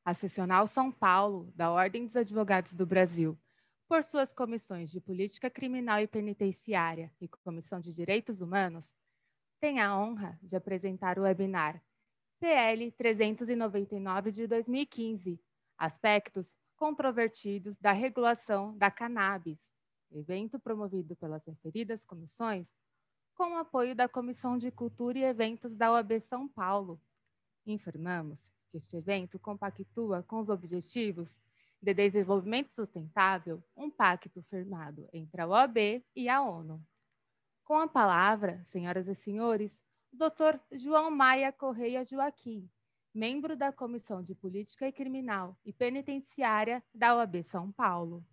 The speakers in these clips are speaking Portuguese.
A Seccional São Paulo, da Ordem dos Advogados do Brasil, por suas comissões de Política Criminal e Penitenciária e Comissão de Direitos Humanos, tem a honra de apresentar o webinar PL 399 de 2015, Aspectos Controvertidos da Regulação da Cannabis, evento promovido pelas referidas comissões, com o apoio da Comissão de Cultura e Eventos da OAB São Paulo. Informamos que este evento compactua com os objetivos de desenvolvimento sustentável, um pacto firmado entre a OAB e a ONU. Com a palavra, senhoras e senhores, o Dr. João Maia Correia Joaquim, membro da Comissão de Política Criminal e Penitenciária da OAB São Paulo.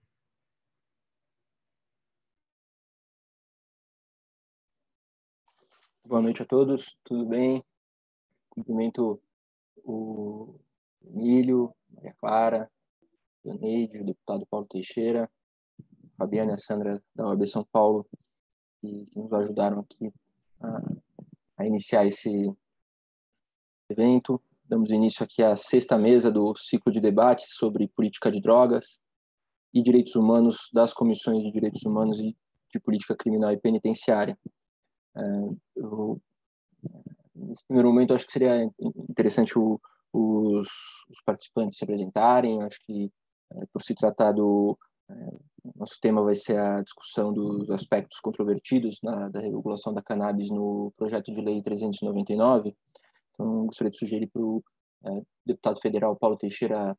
Boa noite a todos, tudo bem? Cumprimento o Emílio, Maria Clara, o Neide, o deputado Paulo Teixeira, a Fabiana e a Sandra da OAB São Paulo, que nos ajudaram aqui a iniciar esse evento. Damos início aqui à sexta mesa do ciclo de debates sobre política de drogas e direitos humanos das comissões de direitos humanos e de política criminal e penitenciária. Nesse primeiro momento, acho que seria interessante os participantes se apresentarem. Acho que, por se tratar do... nosso tema vai ser a discussão dos aspectos controvertidos da regulação da cannabis no projeto de lei 399. Então, gostaria de sugerir para o deputado federal Paulo Teixeira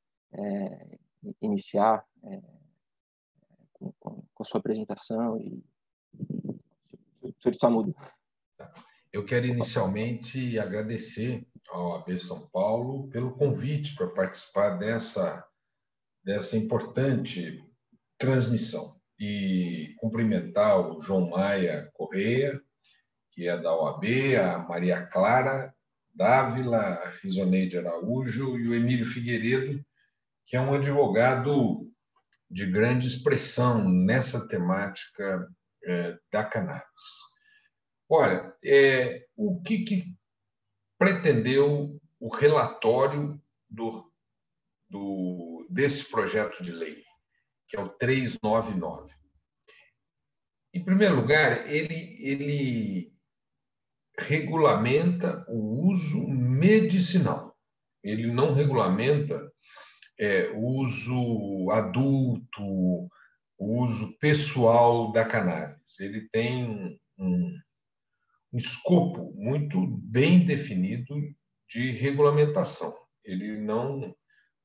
iniciar com a sua apresentação. O senhor está mudo. Eu quero inicialmente agradecer ao OAB São Paulo pelo convite para participar dessa importante transmissão e cumprimentar o João Maia Correia, que é da OAB, a Maria Clara Dávila, a Rizoneide Araújo e o Emílio Figueiredo, que é um advogado de grande expressão nessa temática da cannabis. Olha, o que pretendeu o relatório desse projeto de lei, que é o 399? Em primeiro lugar, ele regulamenta o uso medicinal. Ele não regulamenta o uso adulto, o uso pessoal da cannabis. Ele tem um escopo muito bem definido de regulamentação. Ele não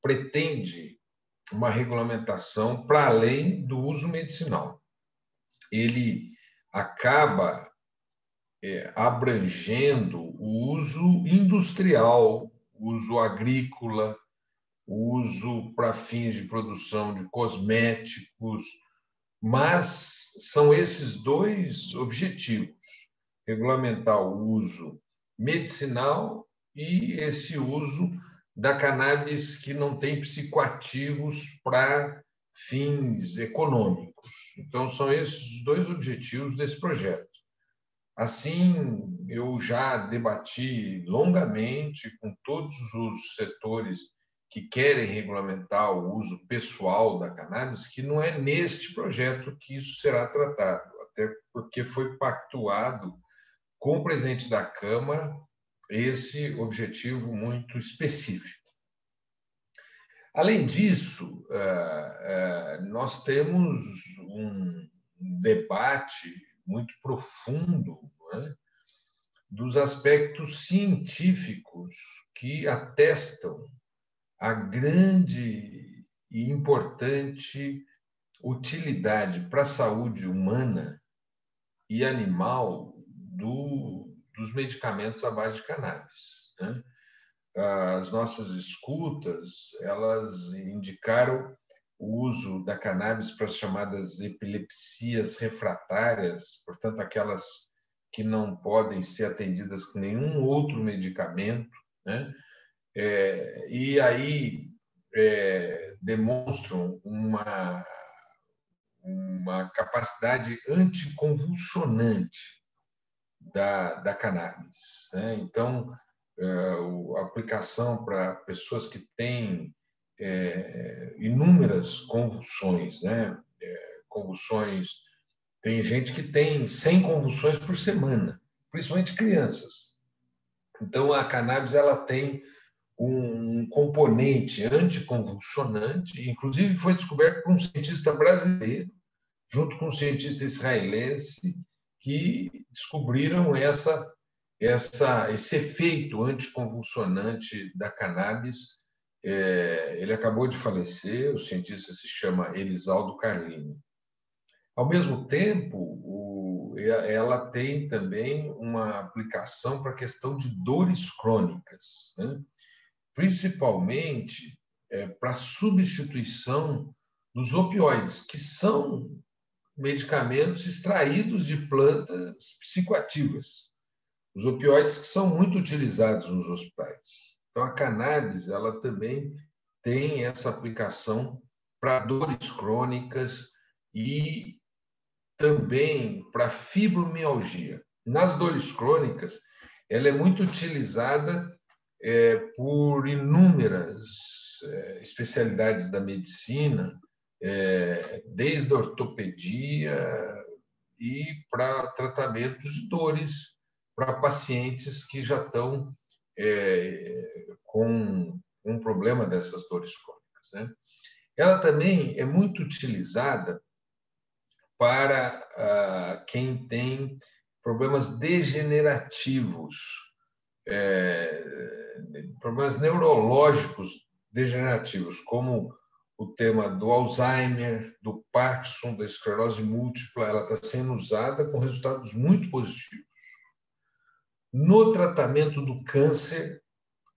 pretende uma regulamentação para além do uso medicinal. Ele acaba abrangendo o uso industrial, o uso agrícola, o uso para fins de produção de cosméticos, mas são esses dois objetivos: regulamentar o uso medicinal e esse uso da cannabis que não tem psicoativos para fins econômicos. Então, são esses dois objetivos desse projeto. Assim, eu já debati longamente com todos os setores que querem regulamentar o uso pessoal da cannabis, que não é neste projeto que isso será tratado, até porque foi pactuado com o presidente da Câmara esse objetivo muito específico. Além disso, nós temos um debate muito profundo, dos aspectos científicos que atestam a grande e importante utilidade para a saúde humana e animal dos medicamentos à base de cannabis. As nossas escutas, elas indicaram o uso da cannabis para as chamadas epilepsias refratárias, portanto, aquelas que não podem ser atendidas com nenhum outro medicamento, e aí demonstram uma capacidade anticonvulsionante da cannabis. Então, a aplicação para pessoas que têm inúmeras convulsões, né? Convulsões. Tem gente que tem 100 convulsões por semana, principalmente crianças. Então, a cannabis ela tem um componente anticonvulsionante, inclusive foi descoberto por um cientista brasileiro, junto com um cientista israelense, que descobriram esse efeito anticonvulsionante da cannabis. Ele acabou de falecer, o cientista se chama Elisaldo Carlini. Ao mesmo tempo, ela tem também uma aplicação para a questão de dores crônicas, né? Principalmente para substituição dos opioides, que são medicamentos extraídos de plantas psicoativas. Os opioides que são muito utilizados nos hospitais. Então, a cannabis ela também tem essa aplicação para dores crônicas e também para fibromialgia. Nas dores crônicas, ela é muito utilizada por inúmeras especialidades da medicina, desde a ortopedia e para tratamentos de dores para pacientes que já estão com um problema dessas dores crônicas, né? Ela também é muito utilizada para quem tem problemas degenerativos, problemas neurológicos degenerativos, como o tema do Alzheimer, do Parkinson, da esclerose múltipla. Ela está sendo usada com resultados muito positivos. No tratamento do câncer,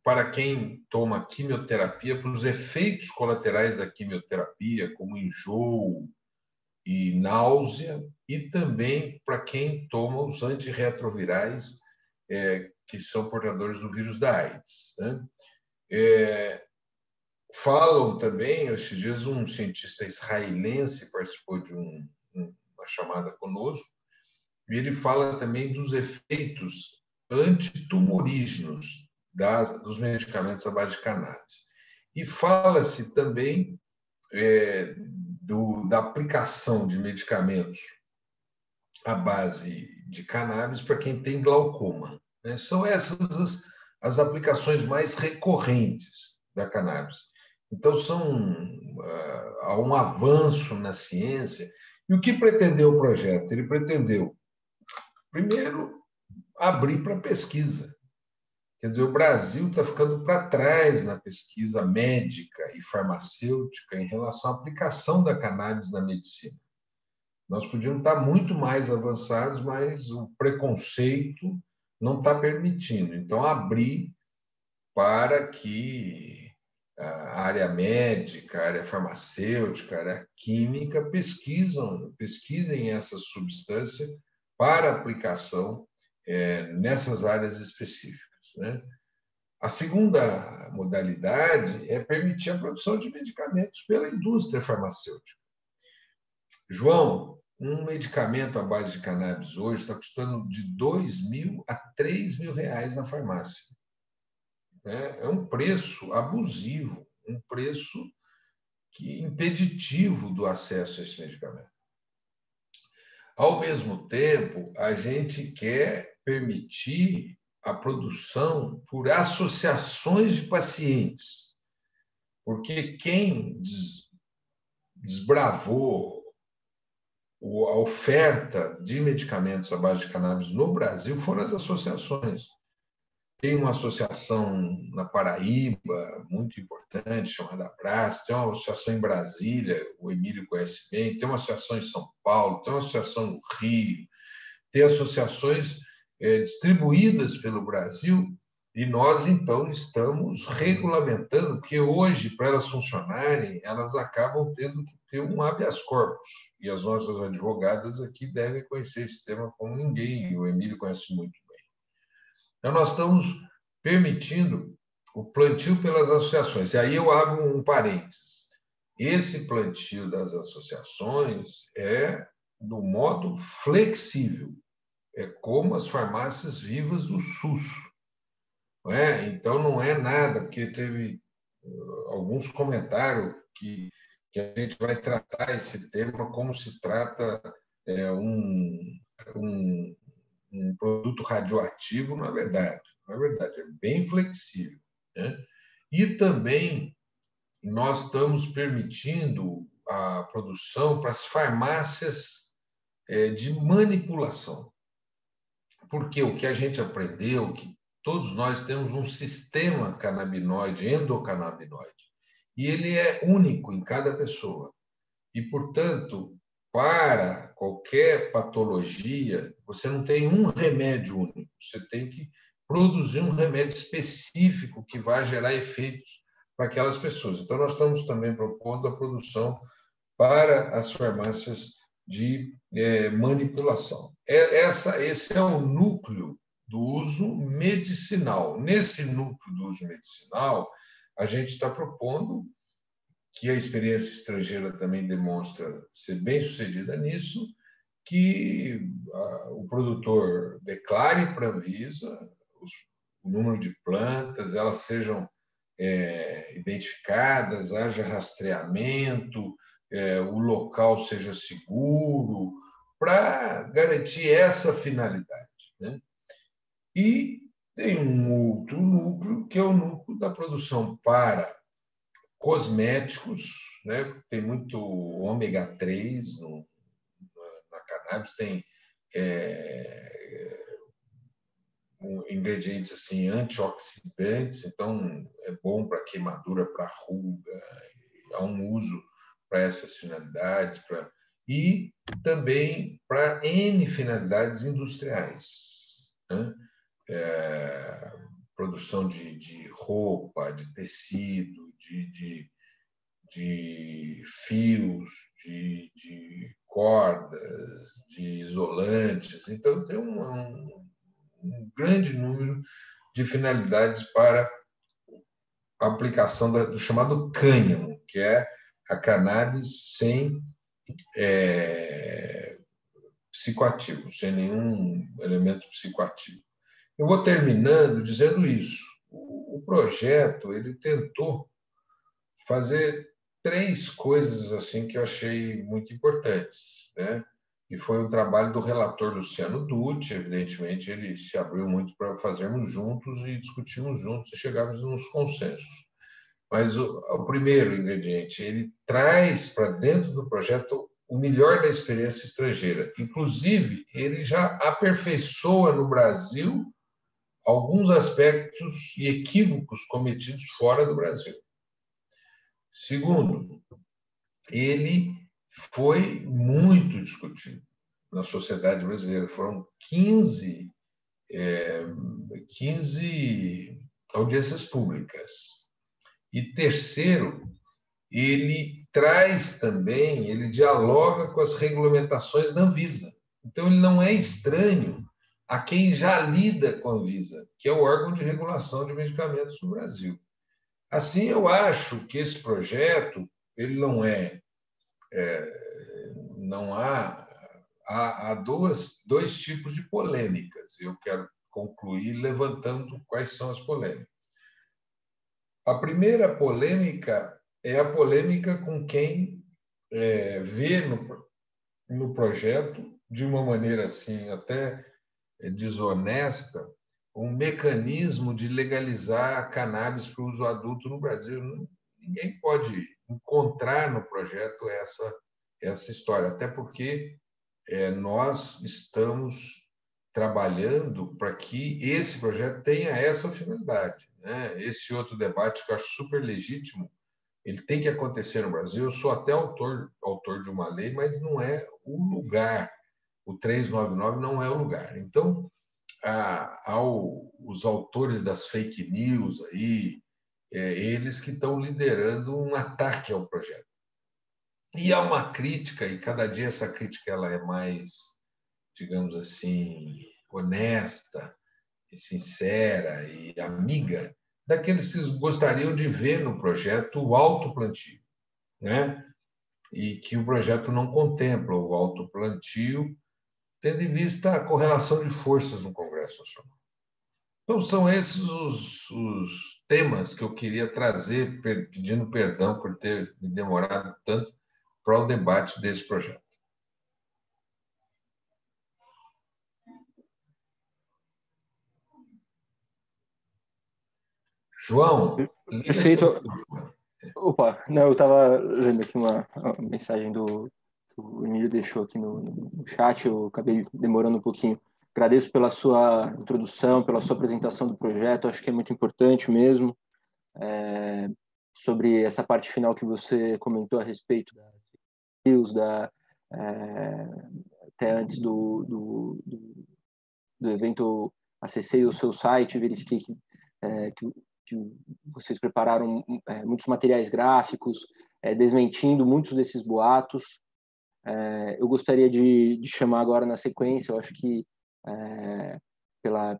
para quem toma quimioterapia, para os efeitos colaterais da quimioterapia, como enjoo e náusea, e também para quem toma os antirretrovirais, que são portadores do vírus da AIDS, né? Falam também, esses dias um cientista israelense participou de uma chamada conosco, e ele fala também dos efeitos antitumorígenos dos medicamentos à base de cannabis. E fala-se também da aplicação de medicamentos à base de cannabis para quem tem glaucoma, né? São essas as aplicações mais recorrentes da cannabis. Então, há um avanço na ciência. E o que pretendeu o projeto? Ele pretendeu, primeiro, abrir para pesquisa. Quer dizer, o Brasil está ficando para trás na pesquisa médica e farmacêutica em relação à aplicação da cannabis na medicina. Nós podíamos estar muito mais avançados, mas o preconceito não está permitindo. Então, abrir para que a área médica, a área farmacêutica, a área química pesquisem essa substância para aplicação nessas áreas específicas, né? A segunda modalidade é permitir a produção de medicamentos pela indústria farmacêutica. João, um medicamento à base de cannabis hoje está custando de R$2.000 a R$3.000 na farmácia. É um preço abusivo, um preço impeditivo do acesso a esse medicamento. Ao mesmo tempo, a gente quer permitir a produção por associações de pacientes, porque quem desbravou a oferta de medicamentos à base de cannabis no Brasil foram as associações. Tem uma associação na Paraíba, muito importante, chamada Praça, tem uma associação em Brasília, o Emílio conhece bem, tem uma associação em São Paulo, tem uma associação no Rio, tem associações distribuídas pelo Brasil, e nós, então, estamos regulamentando, porque hoje, para elas funcionarem, elas acabam tendo que ter um habeas corpus, e as nossas advogadas aqui devem conhecer esse tema como ninguém, e o Emílio conhece muito bem. Então, nós estamos permitindo o plantio pelas associações. E aí eu abro um parênteses. Esse plantio das associações é do modo flexível. É como as farmácias vivas do SUS. Não é? Então, não é nada, porque teve alguns comentaram que a gente vai tratar esse tema como se trata um produto radioativo. Não é verdade. Não é verdade, é bem flexível, né? E também nós estamos permitindo a produção para as farmácias de manipulação. Porque o que a gente aprendeu, que todos nós temos um sistema canabinoide, endocannabinoide, e ele é único em cada pessoa. E, portanto, para qualquer patologia, você não tem um remédio único, você tem que produzir um remédio específico que vai gerar efeitos para aquelas pessoas. Então, nós estamos também propondo a produção para as farmácias de manipulação. Esse é o núcleo do uso medicinal. Nesse núcleo do uso medicinal, a gente está propondo que a experiência estrangeira também demonstra ser bem-sucedida nisso, que o produtor declare para a Anvisa o número de plantas, elas sejam identificadas, haja rastreamento, o local seja seguro, para garantir essa finalidade, né? E tem um outro núcleo, que é o núcleo da produção para cosméticos, né? Tem muito ômega 3 na cannabis, tem ingredientes assim, antioxidantes, então é bom para queimadura, para ruga, há um uso para essas finalidades, e também para N finalidades industriais, né? Produção de roupa, de tecido, de fios, de cordas, de isolantes. Então, tem um grande número de finalidades para a aplicação do chamado cânhamo, que é a cannabis sem psicoativo, sem nenhum elemento psicoativo. Eu vou terminando dizendo isso. O projeto ele tentou fazer 3 coisas assim que eu achei muito importantes, né? E foi o trabalho do relator Luciano Dutti, evidentemente ele se abriu muito para fazermos juntos e discutirmos juntos e chegarmos nos consensos. Mas o primeiro ingrediente, ele traz para dentro do projeto o melhor da experiência estrangeira. Inclusive, ele já aperfeiçoa no Brasil alguns aspectos e equívocos cometidos fora do Brasil. Segundo, ele foi muito discutido na sociedade brasileira. Foram 15 audiências públicas. E terceiro, ele traz também, ele dialoga com as regulamentações da Anvisa. Então, ele não é estranho a quem já lida com a Anvisa, que é o órgão de regulação de medicamentos no Brasil. Assim, eu acho que esse projeto, ele não há dois tipos de polêmicas. Eu quero concluir levantando quais são as polêmicas. A primeira polêmica é a polêmica com quem vê no projeto, de uma maneira assim até desonesta, um mecanismo de legalizar a cannabis para o uso adulto no Brasil. Ninguém pode encontrar no projeto essa história, até porque nós estamos trabalhando para que esse projeto tenha essa finalidade, né? Esse outro debate que eu acho super legítimo, ele tem que acontecer no Brasil. Eu sou até autor de uma lei, mas não é o lugar. O 399 não é o lugar. Então, os autores das fake news aí, eles que estão liderando um ataque ao projeto. E há uma crítica, e cada dia essa crítica ela é mais, digamos assim, honesta, e sincera e amiga daqueles que gostariam de ver no projeto o autoplantio, né? E que o projeto não contempla o autoplantio, tendo em vista a correlação de forças no Congresso Nacional. Então, são esses os temas que eu queria trazer, pedindo perdão por ter me demorado tanto para o debate desse projeto. João, Perfeito. Opa, não, eu estava lendo aqui uma mensagem que o Emílio deixou aqui no chat, eu acabei demorando um pouquinho. Agradeço pela sua introdução, pela sua apresentação do projeto, acho que é muito importante mesmo. Sobre essa parte final que você comentou a respeito das news, até antes do evento, acessei o seu site, verifiquei que vocês prepararam muitos materiais gráficos, desmentindo muitos desses boatos. Eu gostaria de chamar agora na sequência, eu acho que pela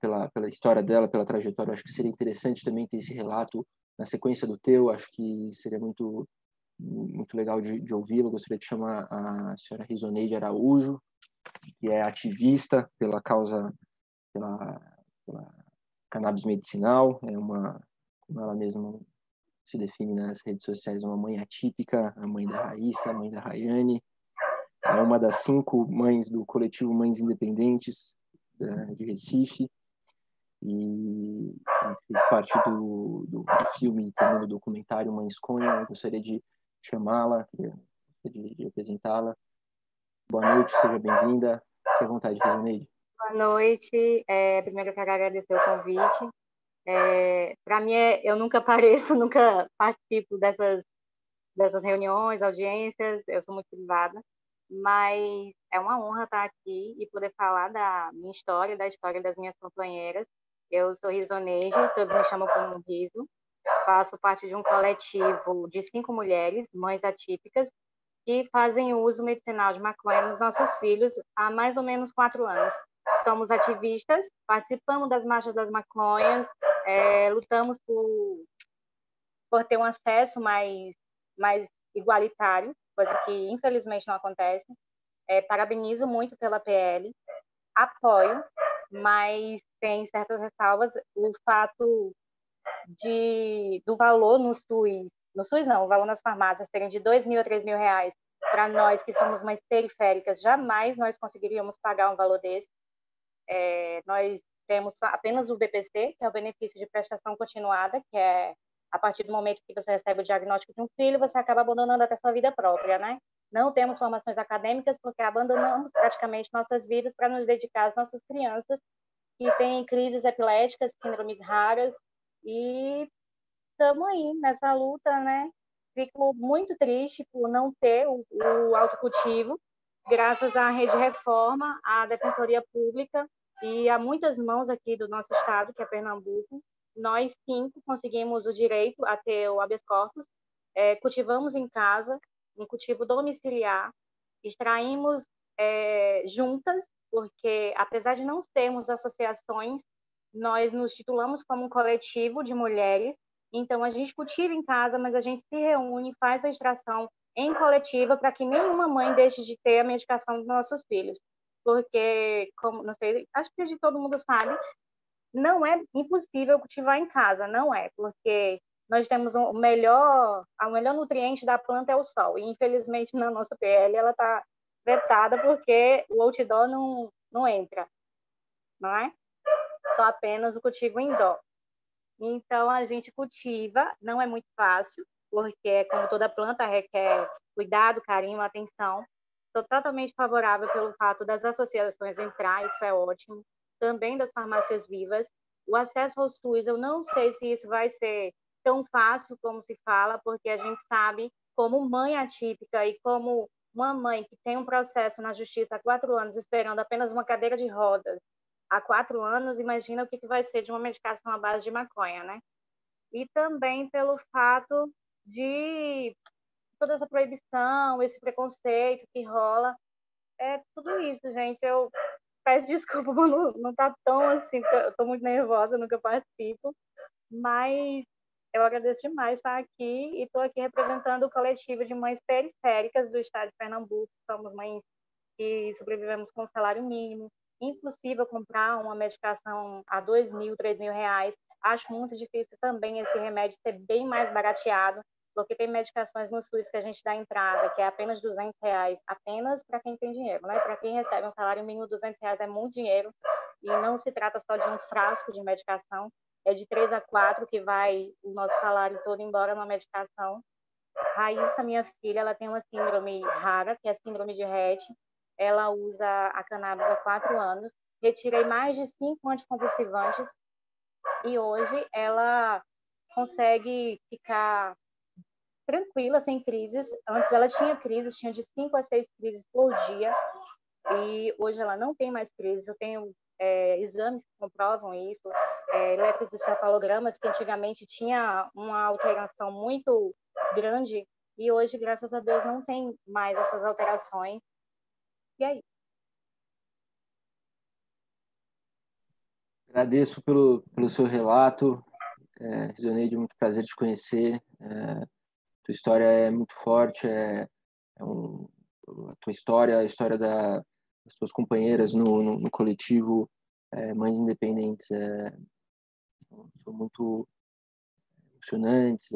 história dela, pela trajetória, eu acho que seria interessante também ter esse relato na sequência do teu, acho que seria muito legal de ouvi-lo. Gostaria de chamar a senhora Rizoneide Araújo, que é ativista pela causa, pela cannabis medicinal, como ela mesma se define nas redes sociais, uma mãe atípica, a mãe da Raíssa, a mãe da Rayane, é uma das 5 mães do coletivo Mães Independentes de Recife, e fez parte do filme e também do documentário Mãe Esconha. Eu gostaria de chamá-la, de apresentá-la. Boa noite, seja bem-vinda. Fique à vontade, Rizoneide. Boa noite. Primeiro eu quero agradecer o convite. Para mim, eu nunca apareço, nunca participo dessas reuniões, audiências, eu sou muito privada, mas é uma honra estar aqui e poder falar da minha história, da história das minhas companheiras. Eu sou Rizoneide, todos me chamam como Rizo, faço parte de um coletivo de 5 mulheres, mães atípicas, que fazem uso medicinal de maconha nos nossos filhos há mais ou menos 4 anos. Somos ativistas, participamos das marchas das maconhas, lutamos por ter um acesso mais igualitário, coisa que infelizmente não acontece. Parabenizo muito pela PL, apoio, mas tem certas ressalvas. O fato do valor no SUS não, o valor nas farmácias terem de R$2.000 a R$3.000, para nós que somos mães periféricas, jamais nós conseguiríamos pagar um valor desse. Nós temos apenas o BPC, que é o benefício de prestação continuada, que é a partir do momento que você recebe o diagnóstico de um filho, você acaba abandonando até sua vida própria, né? Não temos formações acadêmicas porque abandonamos praticamente nossas vidas para nos dedicar às nossas crianças que têm crises epiléticas, síndromes raras, e estamos aí nessa luta, né? Fico muito triste por não ter o autocultivo, graças à Rede Reforma, à Defensoria Pública e a muitas mãos aqui do nosso estado, que é Pernambuco. Nós 5 conseguimos o direito a ter o habeas corpus, cultivamos em casa, um cultivo domiciliar, extraímos juntas, porque apesar de não termos associações, nós nos titulamos como um coletivo de mulheres, então a gente cultiva em casa, mas a gente se reúne, faz a extração em coletiva para que nenhuma mãe deixe de ter a medicação dos nossos filhos. Porque, como não sei, acho que de todo mundo sabe, não é impossível cultivar em casa, não é, porque nós temos o melhor nutriente da planta é o sol, e infelizmente na nossa PL ela está vetada porque o outdoor não entra, não é? Só apenas o cultivo indoor. Então a gente cultiva, não é muito fácil, porque como toda planta requer cuidado, carinho, atenção. Estou totalmente favorável pelo fato das associações entrar, isso é ótimo, também das farmácias vivas. O acesso ao SUS, eu não sei se isso vai ser tão fácil como se fala, porque a gente sabe, como mãe atípica e como uma mãe que tem um processo na justiça há 4 anos esperando apenas uma cadeira de rodas há 4 anos, imagina o que vai ser de uma medicação à base de maconha, né? E também pelo fato de toda essa proibição, esse preconceito que rola, tudo isso, gente. Eu peço desculpa por não estar tão assim, eu estou muito nervosa, nunca participo, mas eu agradeço demais estar aqui e estou aqui representando o coletivo de mães periféricas do estado de Pernambuco. Somos mães que sobrevivemos com salário mínimo, impossível comprar uma medicação a R$2.000, R$3.000, acho muito difícil também esse remédio ser bem mais barateado, porque tem medicações no SUS que a gente dá entrada, que é apenas R$ 200, apenas para quem tem dinheiro, né? Para quem recebe um salário mínimo, R$ 200 é muito dinheiro, e não se trata só de um frasco de medicação, é de 3 a 4 que vai o nosso salário todo embora numa medicação. Raíssa, minha filha, ela tem uma síndrome rara, que é a síndrome de Rett. Ela usa a cannabis há 4 anos. Retirei mais de 5 anticonvulsivantes e hoje ela consegue ficar tranquila, sem crises. Antes ela tinha crises, tinha de 5 a 6 crises por dia, e hoje ela não tem mais crises. Eu tenho exames que comprovam isso, eletroencefalogramas, que antigamente tinha uma alteração muito grande, e hoje, graças a Deus, não tem mais essas alterações. E aí? Agradeço pelo seu relato, Risoneide, muito prazer te conhecer. Tua história é muito forte, a tua história, a história das tuas companheiras no coletivo Mães Independentes são muito emocionantes.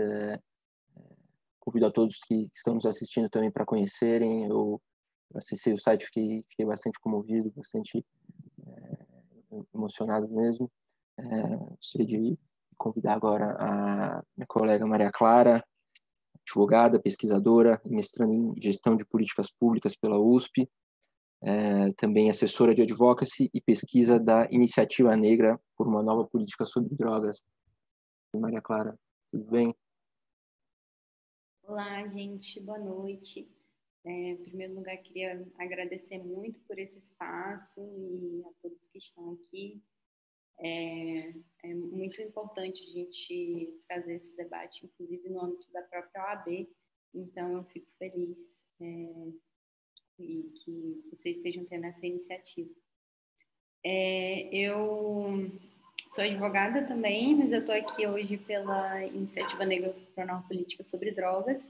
Convido a todos que estão nos assistindo também para conhecerem. Eu acessei o site, fiquei bastante comovido, bastante emocionado mesmo. Gostaria de convidar agora a minha colega Maria Clara, advogada, pesquisadora e mestranda em Gestão de Políticas Públicas pela USP, também assessora de advocacy e pesquisa da Iniciativa Negra por uma Nova Política sobre Drogas. Maria Clara, tudo bem? Olá, gente, boa noite. Em primeiro lugar, queria agradecer muito por esse espaço e a todos que estão aqui. É muito importante a gente trazer esse debate, inclusive no âmbito da própria OAB, então eu fico feliz e que vocês estejam tendo essa iniciativa. Eu sou advogada também, mas eu estou aqui hoje pela Iniciativa Negra por uma Nova Política sobre Drogas,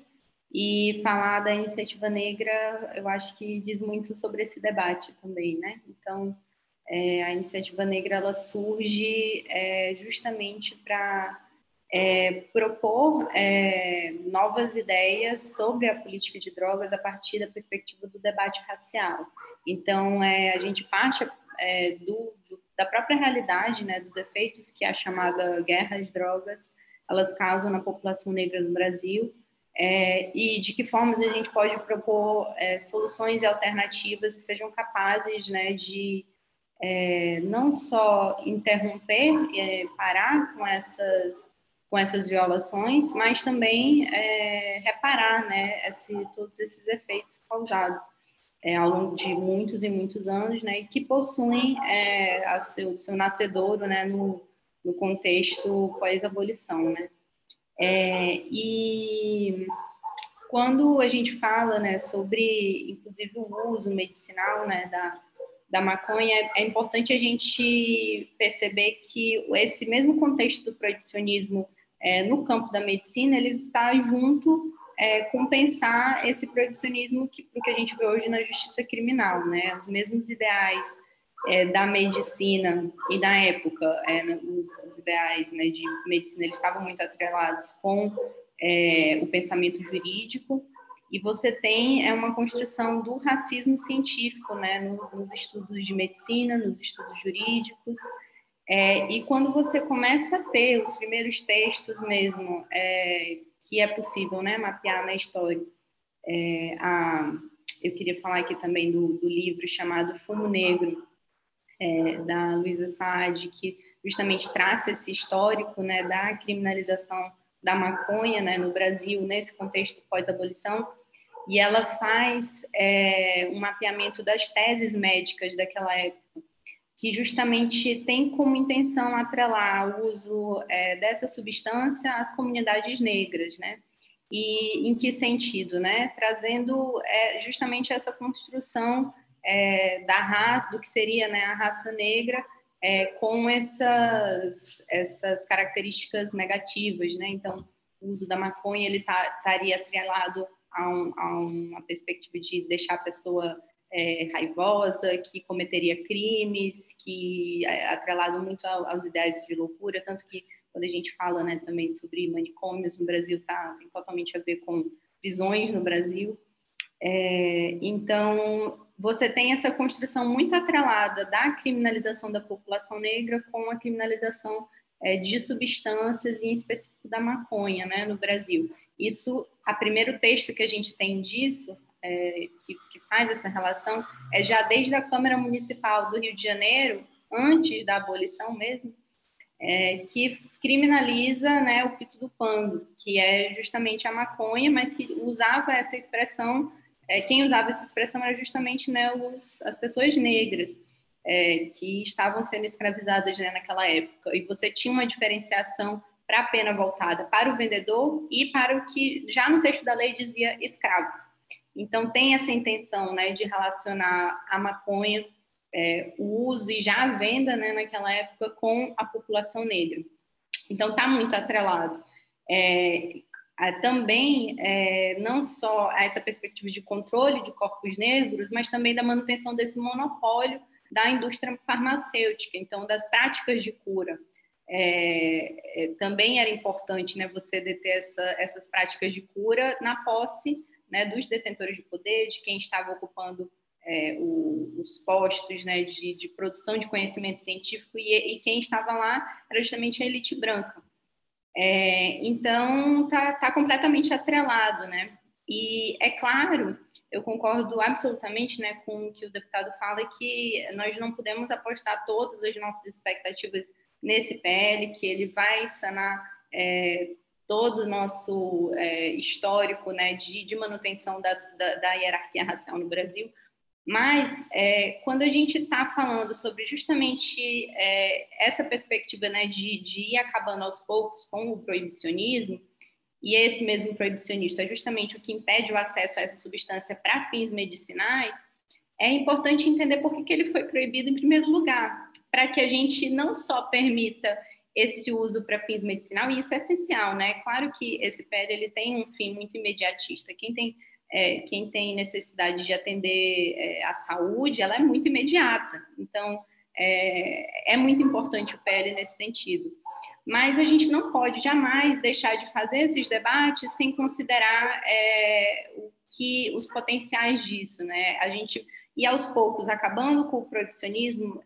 e falar da Iniciativa Negra, eu acho que diz muito sobre esse debate também, né? Então, a Iniciativa Negra, ela surge justamente para propor novas ideias sobre a política de drogas a partir da perspectiva do debate racial. Então, a gente parte da própria realidade, né, dos efeitos que a chamada guerra às drogas elas causam na população negra no Brasil, e de que formas a gente pode propor soluções e alternativas que sejam capazes, né, de não só interromper, parar com essas violações, mas também reparar, né, todos esses efeitos causados ao longo de muitos e muitos anos, né, e que possuem seu nascedouro, né, no contexto pós-abolição, né. E quando a gente fala, né, sobre, inclusive, o uso medicinal, né, da maconha, é importante a gente perceber que esse mesmo contexto do proibicionismo no campo da medicina, ele está junto com pensar esse proibicionismo que a gente vê hoje na justiça criminal, né? Os mesmos ideais da medicina e da época, os ideais, né, de medicina, eles estavam muito atrelados com o pensamento jurídico, e você tem uma construção do racismo científico, né, nos estudos de medicina, nos estudos jurídicos, e quando você começa a ter os primeiros textos mesmo, que é possível, né, mapear na história. Eu queria falar aqui também do livro chamado Fumo Negro, da Luísa Saad, que justamente traça esse histórico, né, da criminalização da maconha, né, no Brasil, nesse contexto pós-abolição, e ela faz um mapeamento das teses médicas daquela época, que justamente tem como intenção atrelar o uso dessa substância às comunidades negras, né? E em que sentido, né? Trazendo justamente essa construção da raça, do que seria, né, a raça negra, com essas características negativas, né? Então, o uso da maconha ele estaria atrelado a uma perspectiva de deixar a pessoa raivosa, que cometeria crimes, que atrelado muito aos ideais de loucura, tanto que quando a gente fala, né, também sobre manicômios no Brasil, tem totalmente a ver com prisões no Brasil. Então, você tem essa construção muito atrelada da criminalização da população negra com a criminalização de substâncias, e em específico da maconha, né, no Brasil. Isso, o primeiro texto que a gente tem disso, que faz essa relação, é já desde a Câmara Municipal do Rio de Janeiro, antes da abolição mesmo, que criminaliza, né, o pito do pando, que é justamente a maconha, mas que usava essa expressão, quem usava essa expressão era justamente, né, as pessoas negras, que estavam sendo escravizadas, né, naquela época. E você tinha uma diferenciação para a pena voltada para o vendedor e para o que já no texto da lei dizia escravos. Então, tem essa intenção, né, de relacionar a maconha, o uso e já a venda, né, naquela época, com a população negra. Então, está muito atrelado. Também, não só essa perspectiva de controle de corpos negros, mas também da manutenção desse monopólio da indústria farmacêutica, então, das práticas de cura. Também era importante, né, você deter essas práticas de cura na posse, né, dos detentores de poder, de quem estava ocupando os postos, né, de produção de conhecimento científico, e quem estava lá era justamente a elite branca. Então, tá completamente atrelado, né? E é claro, eu concordo absolutamente, né, com o que o deputado fala, que nós não podemos apostar todas as nossas expectativas nesse PL, que ele vai sanar todo o nosso histórico, né, de manutenção da hierarquia racial no Brasil. Mas, quando a gente está falando sobre justamente essa perspectiva, né, de ir acabando aos poucos com o proibicionismo, e esse mesmo proibicionista é justamente o que impede o acesso a essa substância para fins medicinais, é importante entender por que ele foi proibido em primeiro lugar, para que a gente não só permita esse uso para fins medicinais, e isso é essencial, né? Claro que esse PL ele tem um fim muito imediatista. Quem tem necessidade de atender a saúde, ela é muito imediata. Então, é muito importante o PL nesse sentido. Mas a gente não pode jamais deixar de fazer esses debates sem considerar os potenciais disso, né? A gente ir aos poucos acabando com o proibicionismo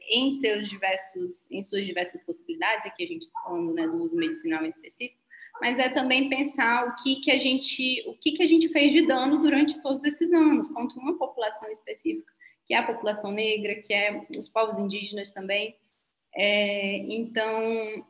em suas diversas possibilidades, aqui a gente está falando, né, do uso medicinal em específico, mas também pensar o que a gente fez de dano durante todos esses anos contra uma população específica, que é a população negra, que é os povos indígenas também. Então,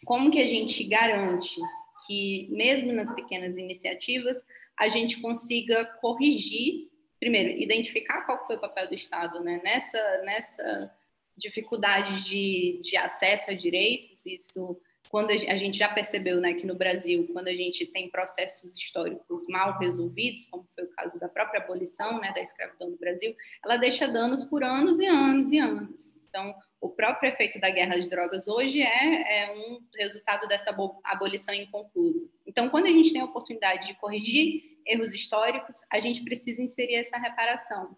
como que a gente garante que, mesmo nas pequenas iniciativas, a gente consiga corrigir, primeiro, identificar qual foi o papel do Estado, né, nessa dificuldade de acesso a direitos. Isso, quando a gente já percebeu, né, que no Brasil, quando a gente tem processos históricos mal resolvidos, como foi o caso da própria abolição, né, da escravidão no Brasil, ela deixa danos por anos e anos e anos. Então, o próprio efeito da guerra às drogas hoje é um resultado dessa abolição inconclusa. Então, quando a gente tem a oportunidade de corrigir erros históricos, a gente precisa inserir essa reparação.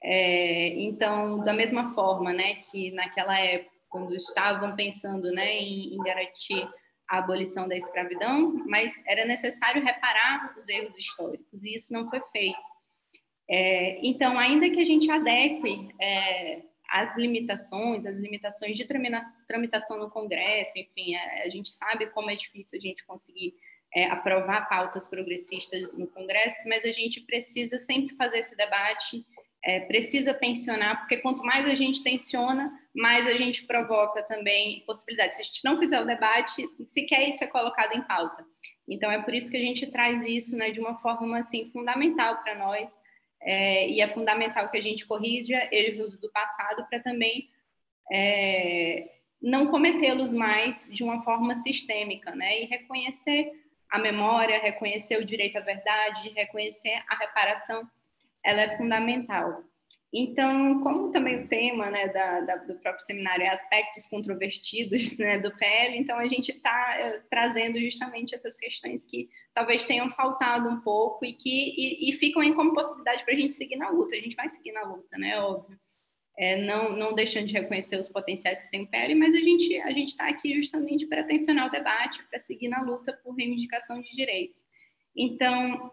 Então, da mesma forma, né, que naquela época, quando estavam pensando, né, em garantir a abolição da escravidão, mas era necessário reparar os erros históricos, e isso não foi feito. Então, ainda que a gente adeque as limitações de tramitação no Congresso, enfim, a gente sabe como é difícil a gente conseguir aprovar pautas progressistas no Congresso, mas a gente precisa sempre fazer esse debate, precisa tensionar, porque quanto mais a gente tensiona, mais a gente provoca também possibilidades. Se a gente não fizer o debate, sequer isso é colocado em pauta. Então, é por isso que a gente traz isso, né, de uma forma assim, fundamental para nós, e é fundamental que a gente corrija erros do passado para também não cometê-los mais de uma forma sistêmica, né? E reconhecer a memória, reconhecer o direito à verdade, reconhecer a reparação, ela é fundamental. Então, como também o tema, né, do próprio seminário é aspectos controvertidos, né, do PL, então a gente está trazendo justamente essas questões que talvez tenham faltado um pouco e ficam aí como possibilidade para a gente seguir na luta. A gente vai seguir na luta, né, óbvio. não deixando de reconhecer os potenciais que tem o PL, mas a gente está aqui justamente para tensionar o debate, para seguir na luta por reivindicação de direitos. Então,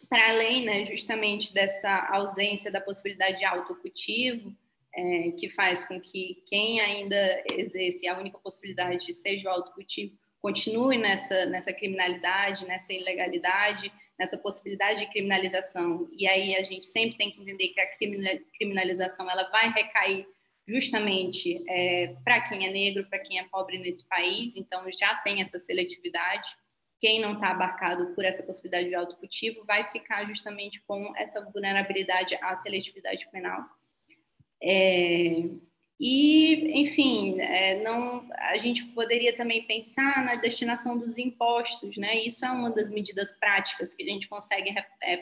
para além, né, justamente dessa ausência da possibilidade de autocultivo, que faz com que quem ainda exerce a única possibilidade seja o autocultivo, continue nessa criminalidade, nessa ilegalidade, nessa possibilidade de criminalização. E aí a gente sempre tem que entender que a criminalização ela vai recair justamente para quem é negro, para quem é pobre nesse país. Então já tem essa seletividade. Quem não está abarcado por essa possibilidade de autocultivo vai ficar justamente com essa vulnerabilidade à seletividade penal. E, enfim, a gente poderia também pensar na destinação dos impostos, né? Isso é uma das medidas práticas que a gente consegue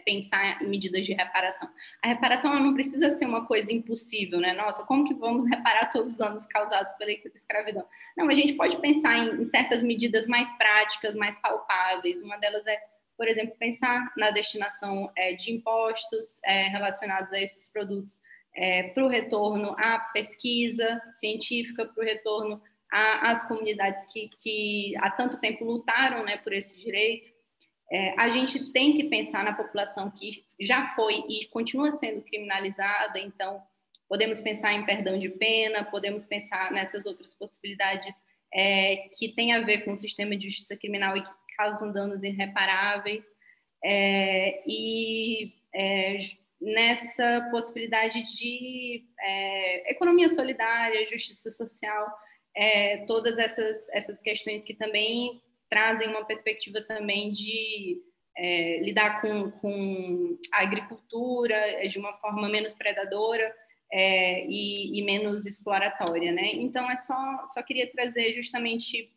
pensar em medidas de reparação. A reparação ela não precisa ser uma coisa impossível, né? Nossa, como que vamos reparar todos os danos causados pela escravidão? Não, a gente pode pensar em certas medidas mais práticas, mais palpáveis. Uma delas é, por exemplo, pensar na destinação de impostos relacionados a esses produtos para o retorno à pesquisa científica, para o retorno às comunidades que há tanto tempo lutaram, né, por esse direito. A gente tem que pensar na população que já foi e continua sendo criminalizada, então podemos pensar em perdão de pena, podemos pensar nessas outras possibilidades que têm a ver com o sistema de justiça criminal e que causam danos irreparáveis, nessa possibilidade de economia solidária, justiça social, todas essas questões que também trazem uma perspectiva também de lidar com a agricultura de uma forma menos predadora e menos exploratória, né? Então, só queria trazer justamente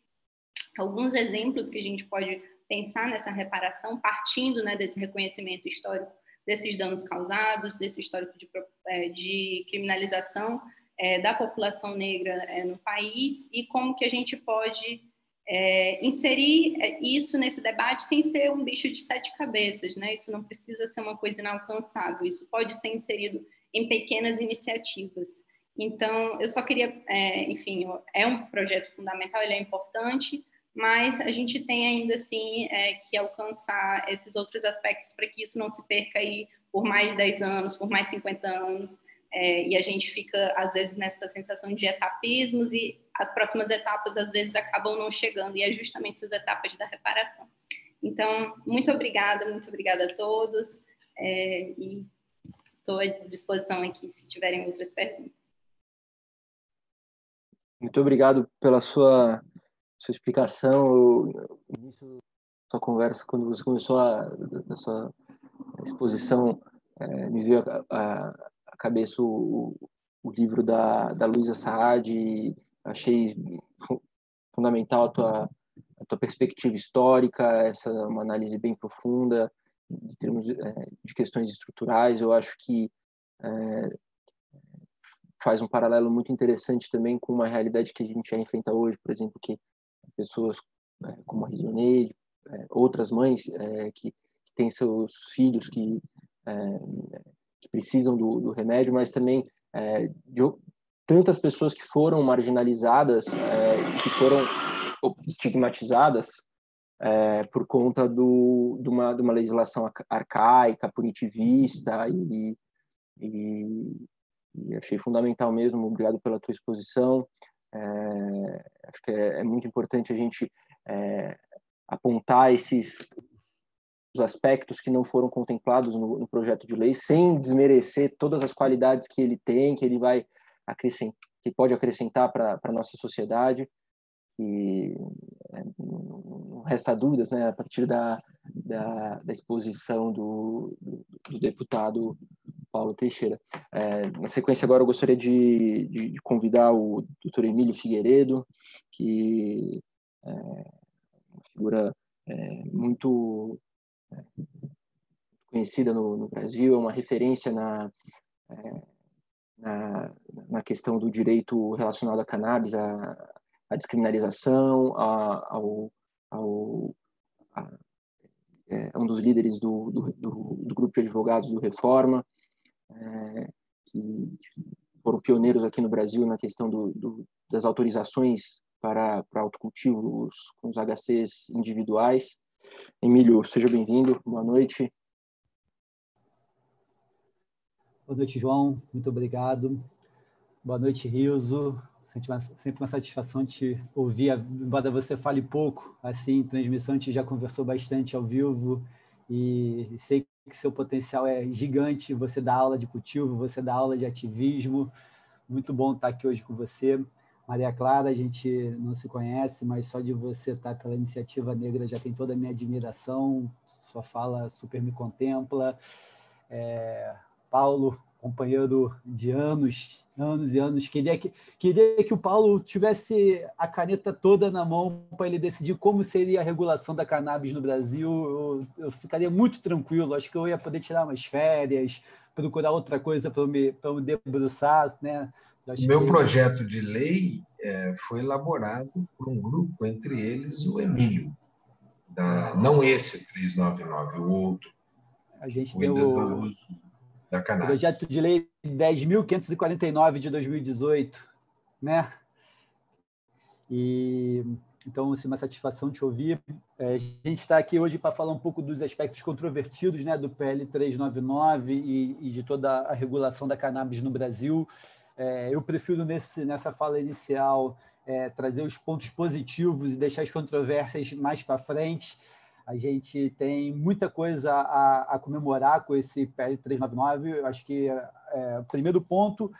alguns exemplos que a gente pode pensar nessa reparação, partindo, né, desse reconhecimento histórico desses danos causados, desse histórico de criminalização da população negra no país e como que a gente pode inserir isso nesse debate sem ser um bicho de 7 cabeças, né? Isso não precisa ser uma coisa inalcançável, isso pode ser inserido em pequenas iniciativas. Então, eu só queria, enfim, é um projeto fundamental, ele é importante, mas a gente tem ainda assim que alcançar esses outros aspectos para que isso não se perca aí por mais 10 anos, por mais 50 anos, e a gente fica, às vezes, nessa sensação de etapismos e as próximas etapas, às vezes, acabam não chegando, e é justamente essas etapas da reparação. Então, muito obrigada a todos, e estou à disposição aqui se tiverem outras perguntas. Muito obrigado pela sua explicação. No início da sua conversa, quando você começou a sua exposição, me veio à cabeça o livro da Luísa Saad, e achei fundamental a tua perspectiva histórica, essa é uma análise bem profunda em termos de questões estruturais. Eu acho que faz um paralelo muito interessante também com uma realidade que a gente já enfrenta hoje, por exemplo, que pessoas como a Risoneide, outras mães que têm seus filhos que precisam do remédio, mas também de tantas pessoas que foram marginalizadas, que foram estigmatizadas por conta de uma legislação arcaica, punitivista, e achei fundamental mesmo. Obrigado pela tua exposição. Acho que é muito importante a gente apontar os aspectos que não foram contemplados no projeto de lei, sem desmerecer todas as qualidades que ele tem, que ele vai que pode acrescentar para a nossa sociedade. E não resta dúvidas, né, a partir da exposição do deputado Paulo Teixeira. Na sequência, agora, eu gostaria de convidar o Dr. Emílio Figueiredo, que é uma figura muito conhecida no Brasil, é uma referência na questão do direito relacionado à cannabis, à descriminalização, é um dos líderes do grupo de advogados do Reforma, que foram pioneiros aqui no Brasil na questão das autorizações para autocultivo com os HCs individuais. Emílio, seja bem-vindo, boa noite. Boa noite, João, muito obrigado. Boa noite, Rilzo. Sempre uma satisfação te ouvir, embora você fale pouco, assim, em transmissão a gente já conversou bastante ao vivo e sei que seu potencial é gigante, você dá aula de cultivo, você dá aula de ativismo, muito bom estar aqui hoje com você. Maria Clara, a gente não se conhece, mas só de você estar pela Iniciativa Negra já tem toda a minha admiração, sua fala super me contempla. Paulo, companheiro de anos e anos, queria que o Paulo tivesse a caneta toda na mão para ele decidir como seria a regulação da cannabis no Brasil. Eu ficaria muito tranquilo, acho que eu ia poder tirar umas férias, procurar outra coisa para me debruçar, né? O meu projeto de lei foi elaborado por um grupo, entre eles o Emílio, não esse 399, o outro, a gente cuida do uso da cannabis. Projeto de lei 10.549 de 2018, né? E então, assim, uma satisfação te ouvir. A gente está aqui hoje para falar um pouco dos aspectos controvertidos, né, do PL 399 e de toda a regulação da cannabis no Brasil. Eu prefiro, nessa fala inicial, trazer os pontos positivos e deixar as controvérsias mais para frente. A gente tem muita coisa a comemorar com esse PL 399. Eu acho que o primeiro ponto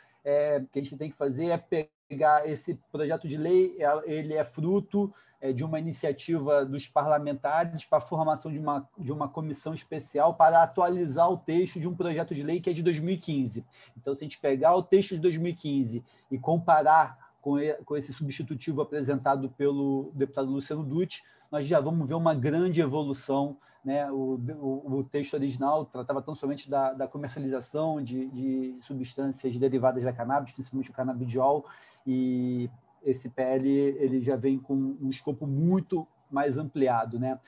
que a gente tem que fazer é pegar esse projeto de lei, ele é fruto de uma iniciativa dos parlamentares para a formação de uma comissão especial para atualizar o texto de um projeto de lei que é de 2015. Então, se a gente pegar o texto de 2015 e comparar com esse substitutivo apresentado pelo deputado Luciano Dutti, nós já vamos ver uma grande evolução, né? O texto original tratava tão somente da comercialização de substâncias derivadas da cannabis, principalmente o canabidiol, e esse PL ele já vem com um escopo muito mais ampliado, né?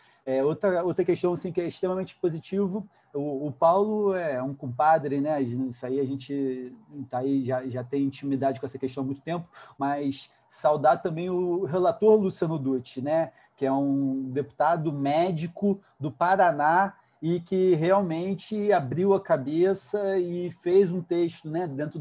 Outra questão assim, que é extremamente positivo, o Paulo é um compadre, né? Isso aí a gente tá aí, já tem intimidade com essa questão há muito tempo, mas saudar também o relator Luciano Dutti, né? Que é um deputado médico do Paraná e que realmente abriu a cabeça e fez um texto, né, dentro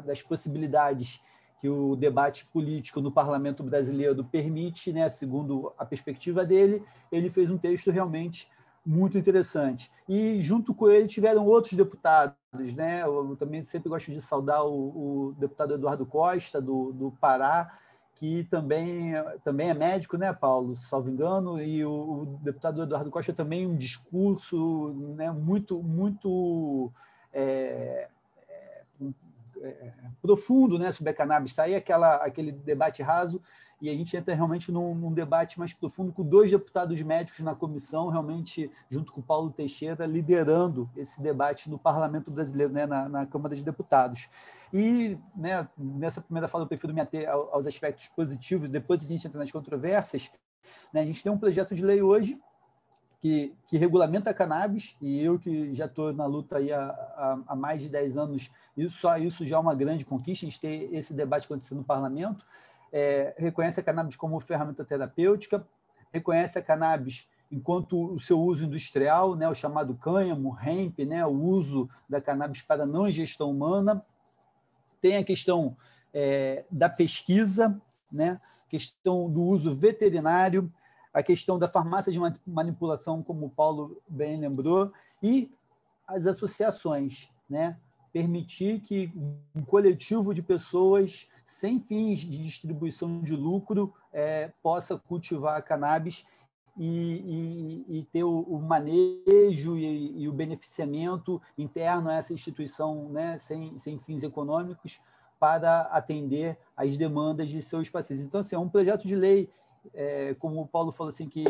das possibilidades que o debate político no parlamento brasileiro permite, né, segundo a perspectiva dele, ele fez um texto realmente muito interessante. E, junto com ele, tiveram outros deputados, né? Eu também sempre gosto de saudar o deputado Eduardo Costa, do Pará, que também é médico, né, Paulo? Salvo engano, e o deputado Eduardo Costa também um discurso, né, muito profundo, né, sobre a cannabis. Sai aquele debate raso e a gente entra realmente num debate mais profundo com 2 deputados médicos na comissão, realmente junto com o Paulo Teixeira, liderando esse debate no Parlamento Brasileiro, né, na Câmara dos Deputados. E, né, nessa primeira fala eu prefiro me ater aos aspectos positivos, depois a gente entra nas controvérsias, né? A gente tem um projeto de lei hoje que regulamenta a cannabis, e eu que já estou na luta aí há mais de 10 anos, só isso já é uma grande conquista, a gente ter esse debate acontecendo no parlamento, reconhece a cannabis como ferramenta terapêutica, reconhece a cannabis enquanto o seu uso industrial, né, o chamado cânhamo, hemp, né, o uso da cannabis para não ingestão humana. Tem a questão da pesquisa, né, questão do uso veterinário, a questão da farmácia de manipulação, como o Paulo bem lembrou, e as associações, né? Permitir que um coletivo de pessoas sem fins de distribuição de lucro possa cultivar a cannabis e ter o manejo e o beneficiamento interno a essa instituição, né? sem fins econômicos, para atender às demandas de seus pacientes. Então, assim, é um projeto de lei, como o Paulo falou, assim, que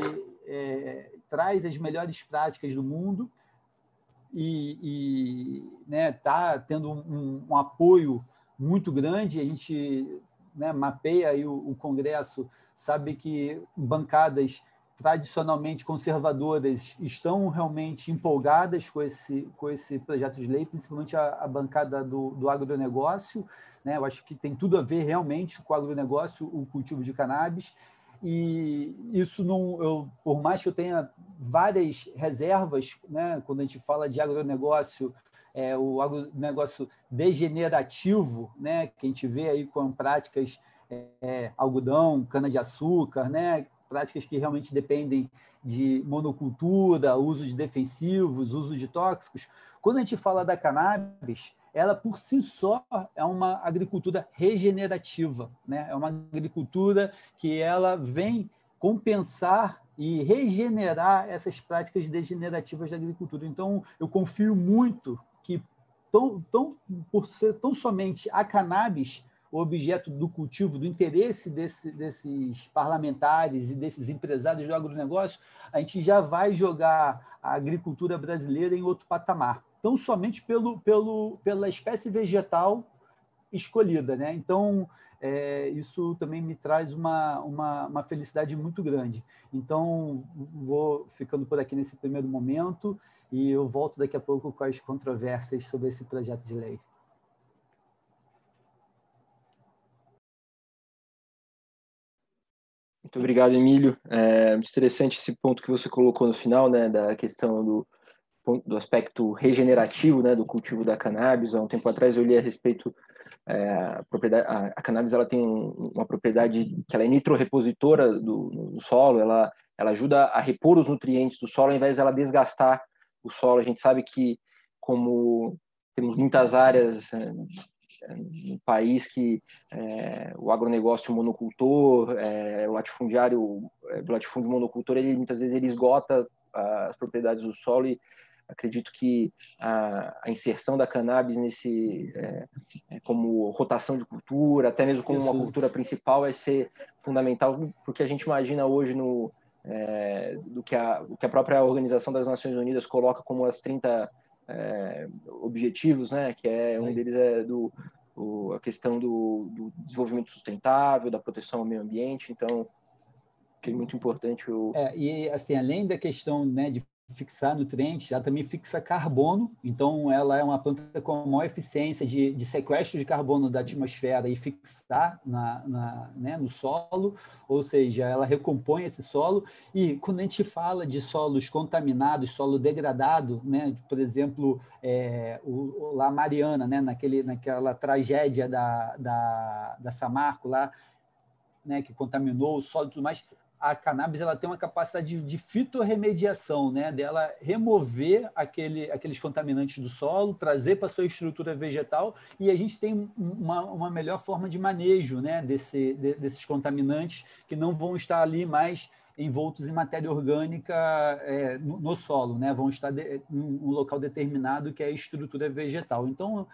traz as melhores práticas do mundo e né, tá tendo um apoio muito grande. A gente, né, mapeia aí o Congresso, sabe que bancadas tradicionalmente conservadoras estão realmente empolgadas com esse projeto de lei, principalmente a bancada do agronegócio, né? Eu acho que tem tudo a ver realmente com o agronegócio, o cultivo de cannabis, e isso não, por mais que eu tenha várias reservas, né, quando a gente fala de agronegócio, o agronegócio degenerativo, né, que a gente vê aí com práticas algodão, cana-de-açúcar, né, práticas que realmente dependem de monocultura, uso de defensivos, uso de tóxicos. Quando a gente fala da cannabis, ela por si só é uma agricultura regenerativa, né? É uma agricultura que ela vem compensar e regenerar essas práticas degenerativas da agricultura. Então, eu confio muito que, por ser tão somente a cannabis o objeto do cultivo, do interesse desses parlamentares e desses empresários do agronegócio, a gente já vai jogar a agricultura brasileira em outro patamar, tão somente pela espécie vegetal escolhida, né? Então, isso também me traz uma felicidade muito grande. Então, vou ficando por aqui nesse primeiro momento e eu volto daqui a pouco com as controvérsias sobre esse projeto de lei. Muito obrigado, Emílio. Muito interessante esse ponto que você colocou no final, né, da questão do aspecto regenerativo, né, do cultivo da cannabis. Há um tempo atrás eu li a respeito a cannabis, ela tem uma propriedade que ela é nitrorepositora do solo, ela ajuda a repor os nutrientes do solo ao invés de ela desgastar o solo. A gente sabe que, como temos muitas áreas no país que o agronegócio monocultor, o latifúndio monocultor, ele muitas vezes ele esgota as propriedades do solo, e acredito que a inserção da cannabis como rotação de cultura, até mesmo como uma cultura principal, vai ser fundamental, porque a gente imagina hoje do que a própria Organização das Nações Unidas coloca como as 30 objetivos, né? Que um deles a questão do desenvolvimento sustentável, da proteção ao meio ambiente. Então, é muito importante. E assim, além da questão, né, de fixar nutrientes, ela também fixa carbono. Então, ela é uma planta com maior eficiência de sequestro de carbono da atmosfera e fixar né, no solo, ou seja, ela recompõe esse solo. E quando a gente fala de solos contaminados, solo degradado, né, por exemplo, lá Mariana, né, naquela tragédia da Samarco lá, né, que contaminou o solo e tudo mais, a cannabis ela tem uma capacidade de fitorremediação, né, dela remover aqueles contaminantes do solo, trazer para a sua estrutura vegetal, e a gente tem uma melhor forma de manejo, né, desses contaminantes que não vão estar ali mais envoltos em matéria orgânica no solo, né, vão estar em um local determinado que é a estrutura vegetal. Então,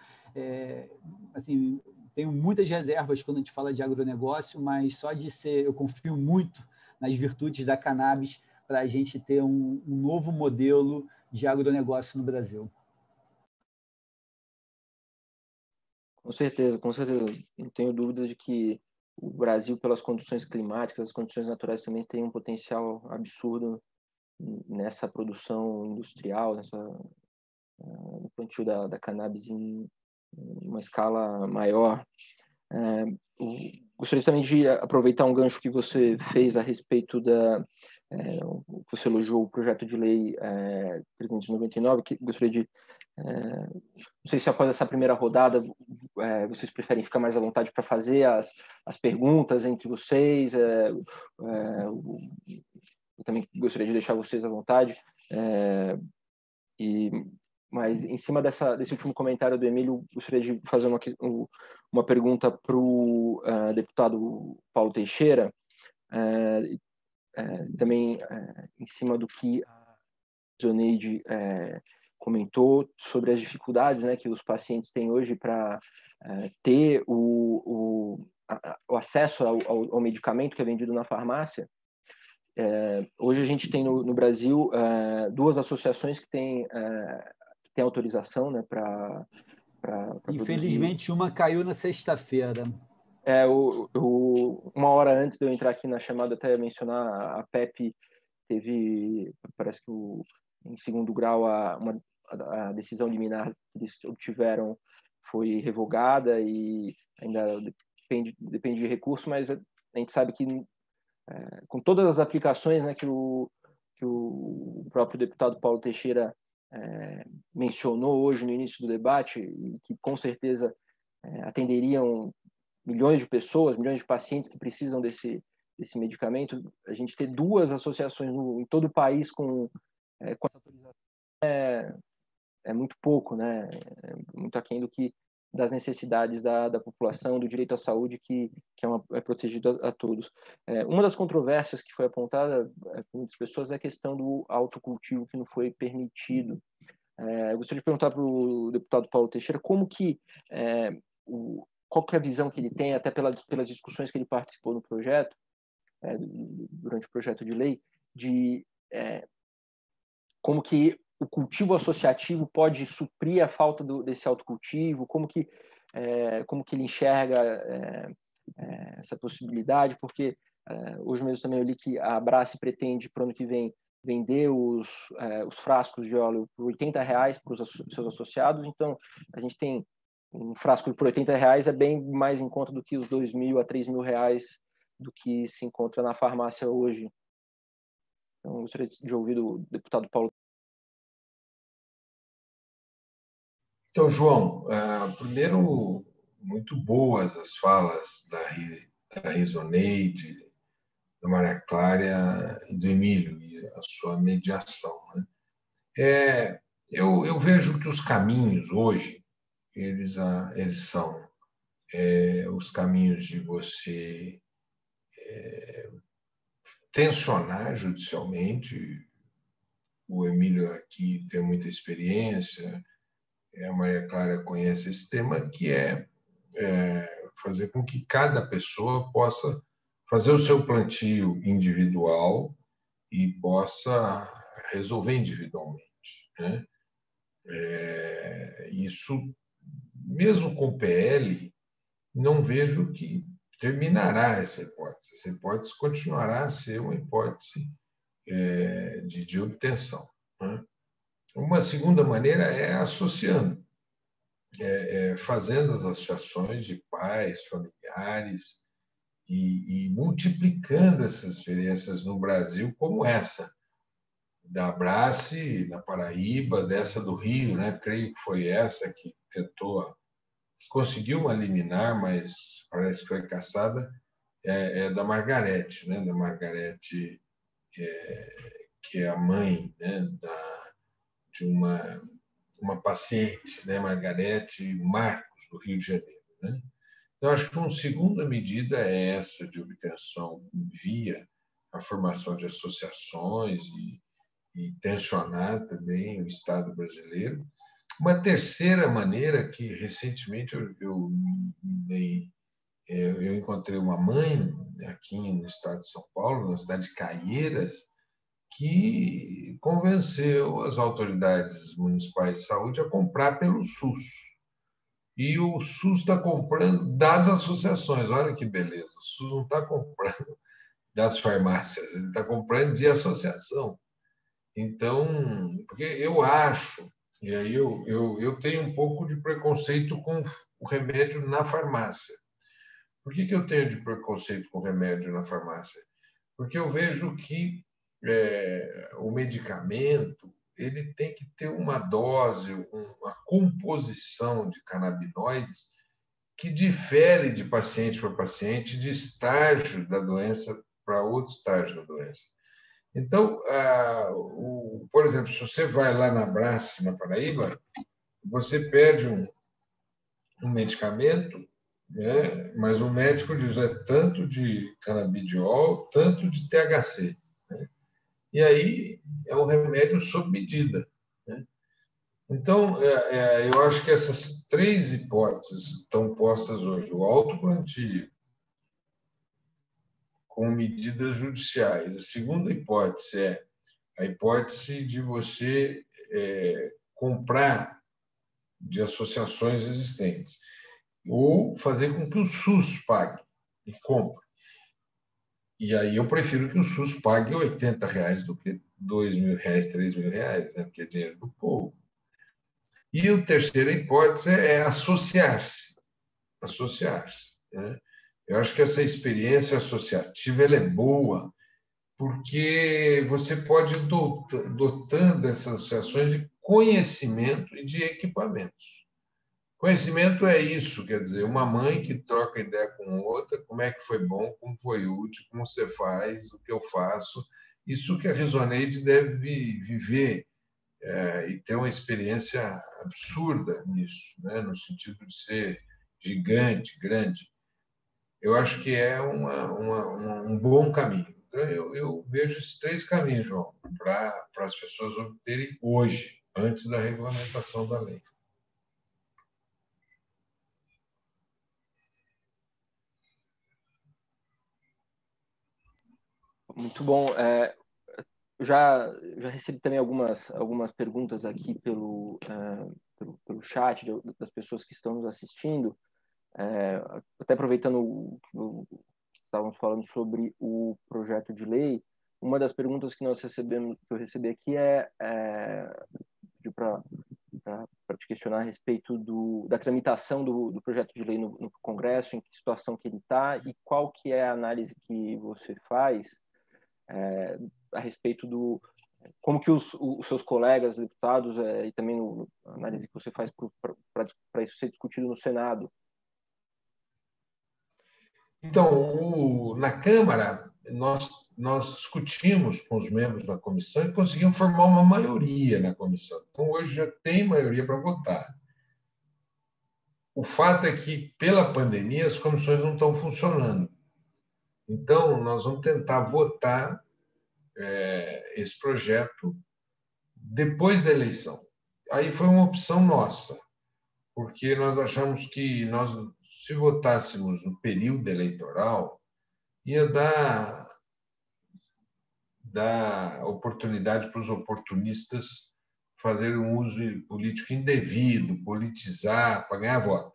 assim, tenho muitas reservas quando a gente fala de agronegócio, mas só de eu confio muito nas virtudes da cannabis para a gente ter um novo modelo de agronegócio no Brasil. Com certeza, com certeza. Não tenho dúvida de que o Brasil, pelas condições climáticas, as condições naturais também tem um potencial absurdo nessa produção industrial, no plantio da cannabis em uma escala maior. Gostaria também de aproveitar um gancho que você fez a respeito você elogiou o projeto de lei 399, que gostaria de não sei se após essa primeira rodada vocês preferem ficar mais à vontade para fazer as perguntas entre vocês. Eu também gostaria de deixar vocês à vontade. Mas, em cima desse último comentário do Emílio, gostaria de fazer uma pergunta para o deputado Paulo Teixeira, também em cima do que a Zoneide comentou sobre as dificuldades, né, que os pacientes têm hoje para ter o acesso ao medicamento que é vendido na farmácia. Hoje a gente tem no Brasil duas associações que têm autorização, né, para infelizmente, uma caiu na sexta-feira. Uma hora antes de eu entrar aqui na chamada, até mencionar a PEP parece que em segundo grau a decisão liminar que eles obtiveram foi revogada e ainda depende de recurso, mas a gente sabe que com todas as aplicações, né, que o próprio deputado Paulo Teixeira mencionou hoje no início do debate, e que com certeza atenderiam milhões de pessoas, milhões de pacientes que precisam desse medicamento, a gente ter 2 associações em todo o país com essa autorização é muito pouco, né? É muito aquém das necessidades da população, do direito à saúde que é protegido a todos. Uma das controvérsias que foi apontada por muitas pessoas é a questão do autocultivo que não foi permitido. Eu gostaria de perguntar para o deputado Paulo Teixeira qual que é a visão que ele tem, até pelas discussões que ele participou no projeto, durante o projeto de lei, de como que o cultivo associativo pode suprir a falta desse autocultivo, como que ele enxerga essa possibilidade, porque hoje mesmo também eu li que a Abrace pretende, para o ano que vem, vender os frascos de óleo por R$80 para os seus associados, então a gente tem um frasco por R$80 é bem mais em conta do que os R$2.000 a R$3.000 do que se encontra na farmácia hoje. Então, eu gostaria de ouvir do deputado Paulo. Então, João, primeiro, muito boas as falas da Rizoneide, da Maria Clara e do Emílio, e a sua mediação, né? Eu vejo que os caminhos hoje, eles são os caminhos de você tensionar judicialmente. O Emílio aqui tem muita experiência, a Maria Clara conhece esse tema, que é fazer com que cada pessoa possa fazer o seu plantio individual e possa resolver individualmente, né? Isso, mesmo com o PL, não vejo que terminará essa hipótese. Essa hipótese continuará a ser uma hipótese de obtenção, né? Uma segunda maneira é associando, fazendo as associações de pais, familiares e multiplicando essas experiências no Brasil, como essa da Abrace, na Paraíba, dessa do Rio, né? Creio que foi essa que que conseguiu uma liminar, mas parece que foi cassada, da Margarete, né? Da Margarete, que é a mãe, né? De uma paciente, né? Margarete Marcos, do Rio de Janeiro, né? Então, acho que uma segunda medida é essa de obtenção via a formação de associações e tensionar também o Estado brasileiro. Uma terceira maneira que, recentemente, eu encontrei uma mãe aqui no estado de São Paulo, na cidade de Caieiras, que convenceu as autoridades municipais de saúde a comprar pelo SUS. E o SUS está comprando das associações. Olha que beleza, o SUS não está comprando das farmácias, ele está comprando de associação. Então, porque eu acho, e aí eu tenho um pouco de preconceito com o remédio na farmácia. Por que eu tenho de preconceito com o remédio na farmácia? Porque eu vejo que o medicamento ele tem que ter uma dose, uma composição de canabinoides que difere de paciente para paciente, de estágio da doença para outro estágio da doença. Então, por exemplo, se você vai lá na Abrace, na Paraíba, você pede um medicamento, né? Mas o médico diz tanto de canabidiol, tanto de THC, né? E aí é um remédio sob medida, né? Então, eu acho que essas 3 hipóteses estão postas hoje: o autoplantio com medidas judiciais. A segunda hipótese é a hipótese de você comprar de associações existentes ou fazer com que o SUS pague e compre. E aí eu prefiro que o SUS pague R$ 80 do que R$ 2.000, R$ 3.000, né? Porque é dinheiro do povo. E a terceira hipótese é associar-se. Associar-se, né? Eu acho que essa experiência associativa ela é boa, porque você pode ir dotando essas associações de conhecimento e de equipamentos. Conhecimento é isso, quer dizer, uma mãe que troca ideia com outra, como é que foi bom, como foi útil, como você faz, o que eu faço. Isso que a Resoneide deve viver e ter uma experiência absurda nisso, né? No sentido de ser gigante, grande. Eu acho que é um bom caminho. Então, eu vejo esses 3 caminhos, João, para as pessoas obterem hoje, antes da regulamentação da lei. Muito bom. Já recebi também algumas perguntas aqui pelo chat das pessoas que estão nos assistindo. Até aproveitando o que estávamos falando sobre o projeto de lei, uma das perguntas que eu recebi aqui pediu para te questionar a respeito da tramitação do projeto de lei no Congresso, em que situação que ele está e qual que é a análise que você faz a respeito como que os seus colegas deputados e também a análise que você faz para isso ser discutido no Senado. Então, na Câmara, nós discutimos com os membros da comissão e conseguimos formar uma maioria na comissão. Então, hoje já tem maioria para votar. O fato é que, pela pandemia, as comissões não estão funcionando. Então, nós vamos tentar votar esse projeto depois da eleição. Aí foi uma opção nossa, porque nós achamos que se votássemos no período eleitoral, ia dar oportunidade para os oportunistas fazerem um uso político indevido, politizar, para ganhar voto.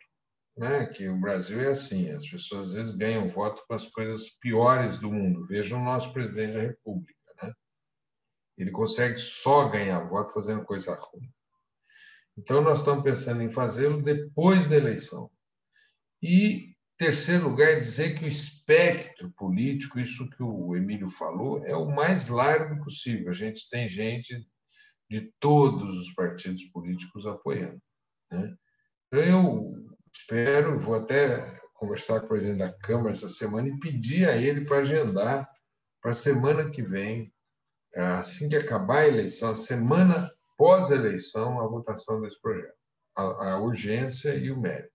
Né? Que o Brasil é assim, as pessoas às vezes ganham voto com as coisas piores do mundo. Vejam o nosso presidente da República. Né? Ele consegue só ganhar voto fazendo coisa ruim. Então, nós estamos pensando em fazê-lo depois da eleição. E, terceiro lugar, dizer que o espectro político, isso que o Emílio falou, é o mais largo possível. A gente tem gente de todos os partidos políticos apoiando. Né? Então, eu espero, vou até conversar com o presidente da Câmara essa semana e pedir a ele para agendar para a semana que vem, assim que acabar a eleição, a semana pós-eleição, a votação desse projeto, a urgência e o mérito.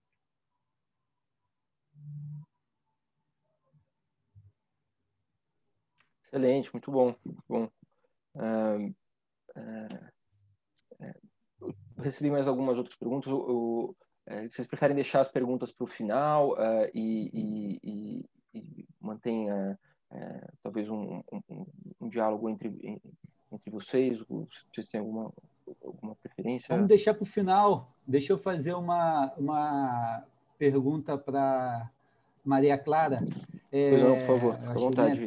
Excelente, muito bom. Muito bom. Eu recebi mais algumas outras perguntas. Vocês preferem deixar as perguntas para o final e mantém talvez um diálogo entre vocês? Vocês têm alguma preferência? Vamos deixar para o final. Deixa eu fazer uma pergunta para Maria Clara. Pois não, por favor, fica à vontade. Né,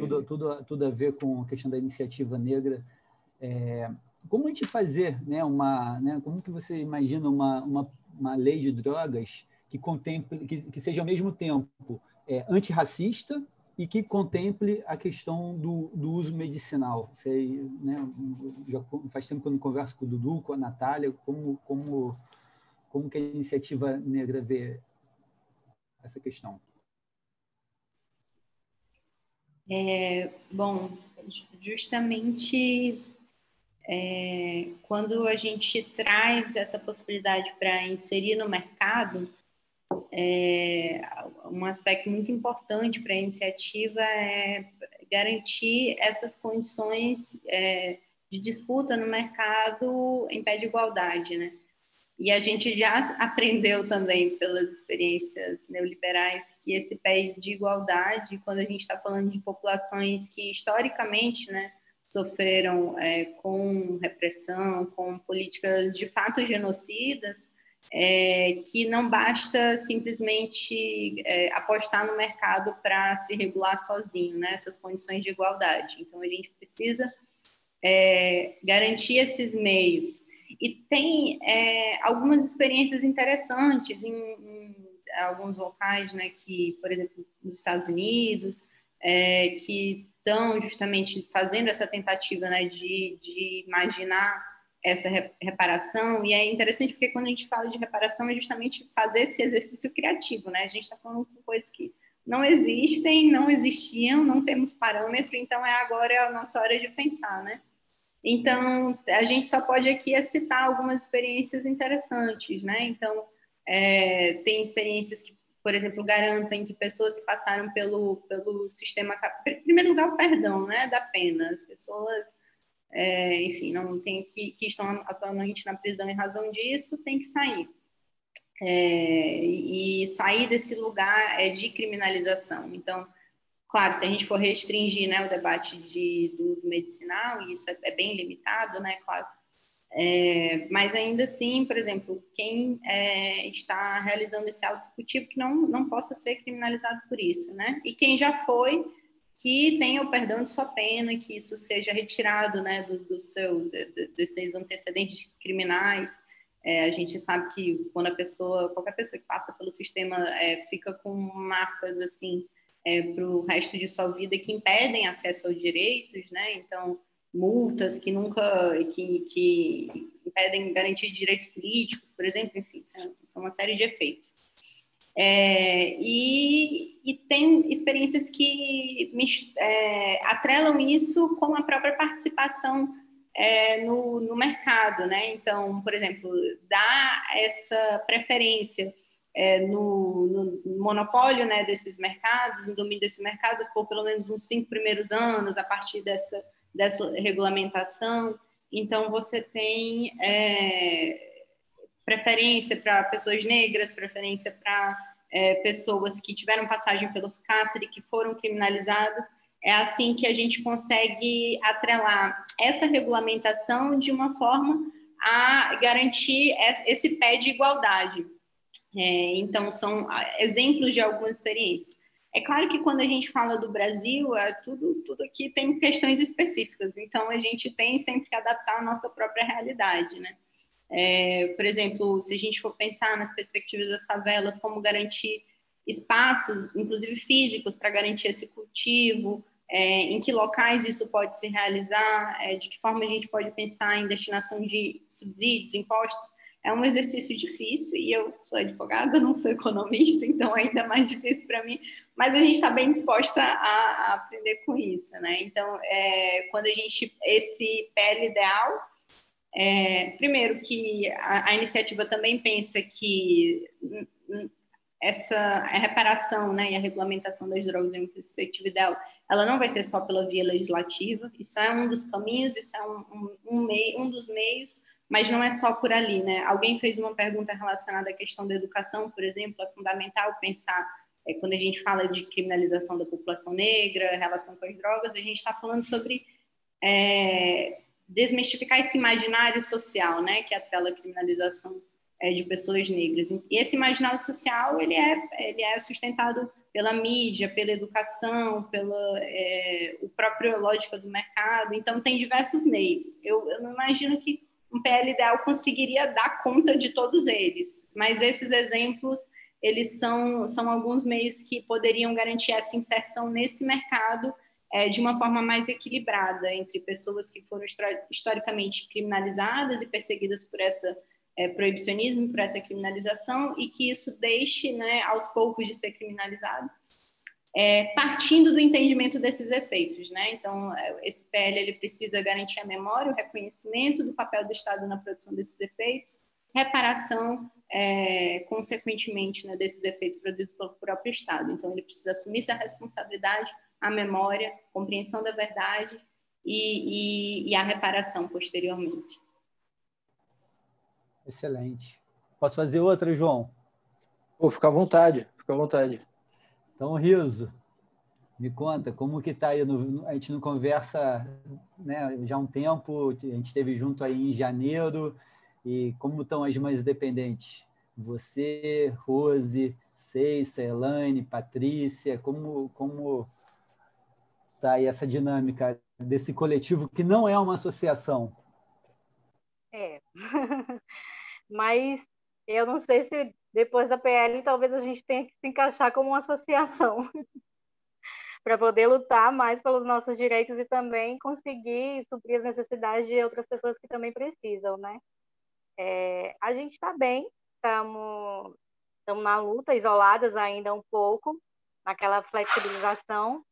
tudo a ver com a questão da iniciativa negra. Como a gente fazer, né, como que você imagina uma lei de drogas que contemple, que seja ao mesmo tempo antirracista e que contemple a questão do uso medicinal? Você, né, já faz tempo que eu não converso com o Dudu, com a Natália, como que a iniciativa negra vê essa questão? Bom, justamente quando a gente traz essa possibilidade para inserir no mercado, um aspecto muito importante para a iniciativa é garantir essas condições de disputa no mercado em pé de igualdade, né? E a gente já aprendeu também pelas experiências neoliberais que esse pé de igualdade, quando a gente está falando de populações que historicamente, né, sofreram com repressão, com políticas de fato genocidas, que não basta simplesmente apostar no mercado para se regular sozinho, né? Essas condições de igualdade. Então, a gente precisa garantir esses meios. E tem algumas experiências interessantes em alguns locais, né, que, por exemplo, nos Estados Unidos, que estão justamente fazendo essa tentativa, né, de imaginar essa reparação. E é interessante porque quando a gente fala de reparação é justamente fazer esse exercício criativo, né? A gente está falando com coisas que não existem, não existiam, não temos parâmetro, então agora é a nossa hora de pensar, né? Então, a gente só pode aqui citar algumas experiências interessantes, né? Então, tem experiências que, por exemplo, garantem que pessoas que passaram pelo sistema... Em primeiro lugar, o perdão, né, da pena. As pessoas, enfim, não tem que estão atualmente na prisão em razão disso, tem que sair. E sair desse lugar de criminalização. Então, claro, se a gente for restringir, né, o debate do uso medicinal, e isso é bem limitado, né, claro, mas ainda assim, por exemplo, quem está realizando esse ato cultivo que não possa ser criminalizado por isso, né? E quem já foi, que tenha o perdão de sua pena, que isso seja retirado, né, desses antecedentes criminais. A gente sabe que quando qualquer pessoa que passa pelo sistema fica com marcas assim para o resto de sua vida que impedem acesso aos direitos, né? Então, multas que impedem garantir direitos políticos, por exemplo, enfim, são uma série de efeitos. E tem experiências que atrelam isso com a própria participação no mercado, né? Então, por exemplo, dá essa preferência no monopólio, né, desses mercados, no domínio desse mercado por pelo menos uns 5 primeiros anos, a partir dessa regulamentação. Então, você tem preferência para pessoas negras, preferência para pessoas que tiveram passagem pelos cárceres, que foram criminalizadas. É assim que a gente consegue atrelar essa regulamentação de uma forma a garantir esse pé de igualdade. Então, são exemplos de algumas experiências. É claro que quando a gente fala do Brasil, tudo aqui tem questões específicas, então a gente tem sempre que adaptar a nossa própria realidade, né? Por exemplo, se a gente for pensar nas perspectivas das favelas, como garantir espaços, inclusive físicos, para garantir esse cultivo, em que locais isso pode se realizar, de que forma a gente pode pensar em destinação de subsídios, impostos. É um exercício difícil e eu sou advogada, não sou economista, então é ainda mais difícil para mim, mas a gente está bem disposta a aprender com isso, né? Então, quando esse PL ideal, primeiro que a iniciativa também pensa que essa reparação, né, e a regulamentação das drogas em perspectiva dela, ela não vai ser só pela via legislativa, isso é um dos caminhos, isso é um dos meios, mas não é só por ali, né? Alguém fez uma pergunta relacionada à questão da educação, por exemplo, é fundamental pensar, quando a gente fala de criminalização da população negra, relação com as drogas, a gente está falando sobre desmistificar esse imaginário social, né, que atrela a criminalização de pessoas negras. E esse imaginário social, ele é sustentado pela mídia, pela educação, pela própria lógica do mercado, então tem diversos meios. Eu não imagino que um PL ideal conseguiria dar conta de todos eles, mas esses exemplos, eles são alguns meios que poderiam garantir essa inserção nesse mercado de uma forma mais equilibrada entre pessoas que foram historicamente criminalizadas e perseguidas por essa proibicionismo, por essa criminalização, e que isso deixe, né, aos poucos de ser criminalizado, partindo do entendimento desses efeitos, né? Então, esse PL ele precisa garantir a memória, o reconhecimento do papel do Estado na produção desses efeitos, reparação, consequentemente, né, desses efeitos produzidos pelo próprio Estado. Então, ele precisa assumir essa responsabilidade, a memória, compreensão da verdade e a reparação posteriormente. Excelente. Posso fazer outra, João? Fica à vontade, fica à vontade. Então, Riso, me conta, como que está aí? A gente não conversa, né, já há um tempo, a gente esteve junto aí em janeiro, e como estão as mães independentes? Você, Rose, Ceissa, Elaine, Patrícia, como está aí essa dinâmica desse coletivo que não é uma associação? Mas eu não sei se depois da PL talvez a gente tenha que se encaixar como uma associação para poder lutar mais pelos nossos direitos e também conseguir suprir as necessidades de outras pessoas que também precisam, né? A gente está bem, estamos na luta, isoladas ainda um pouco, naquela flexibilização,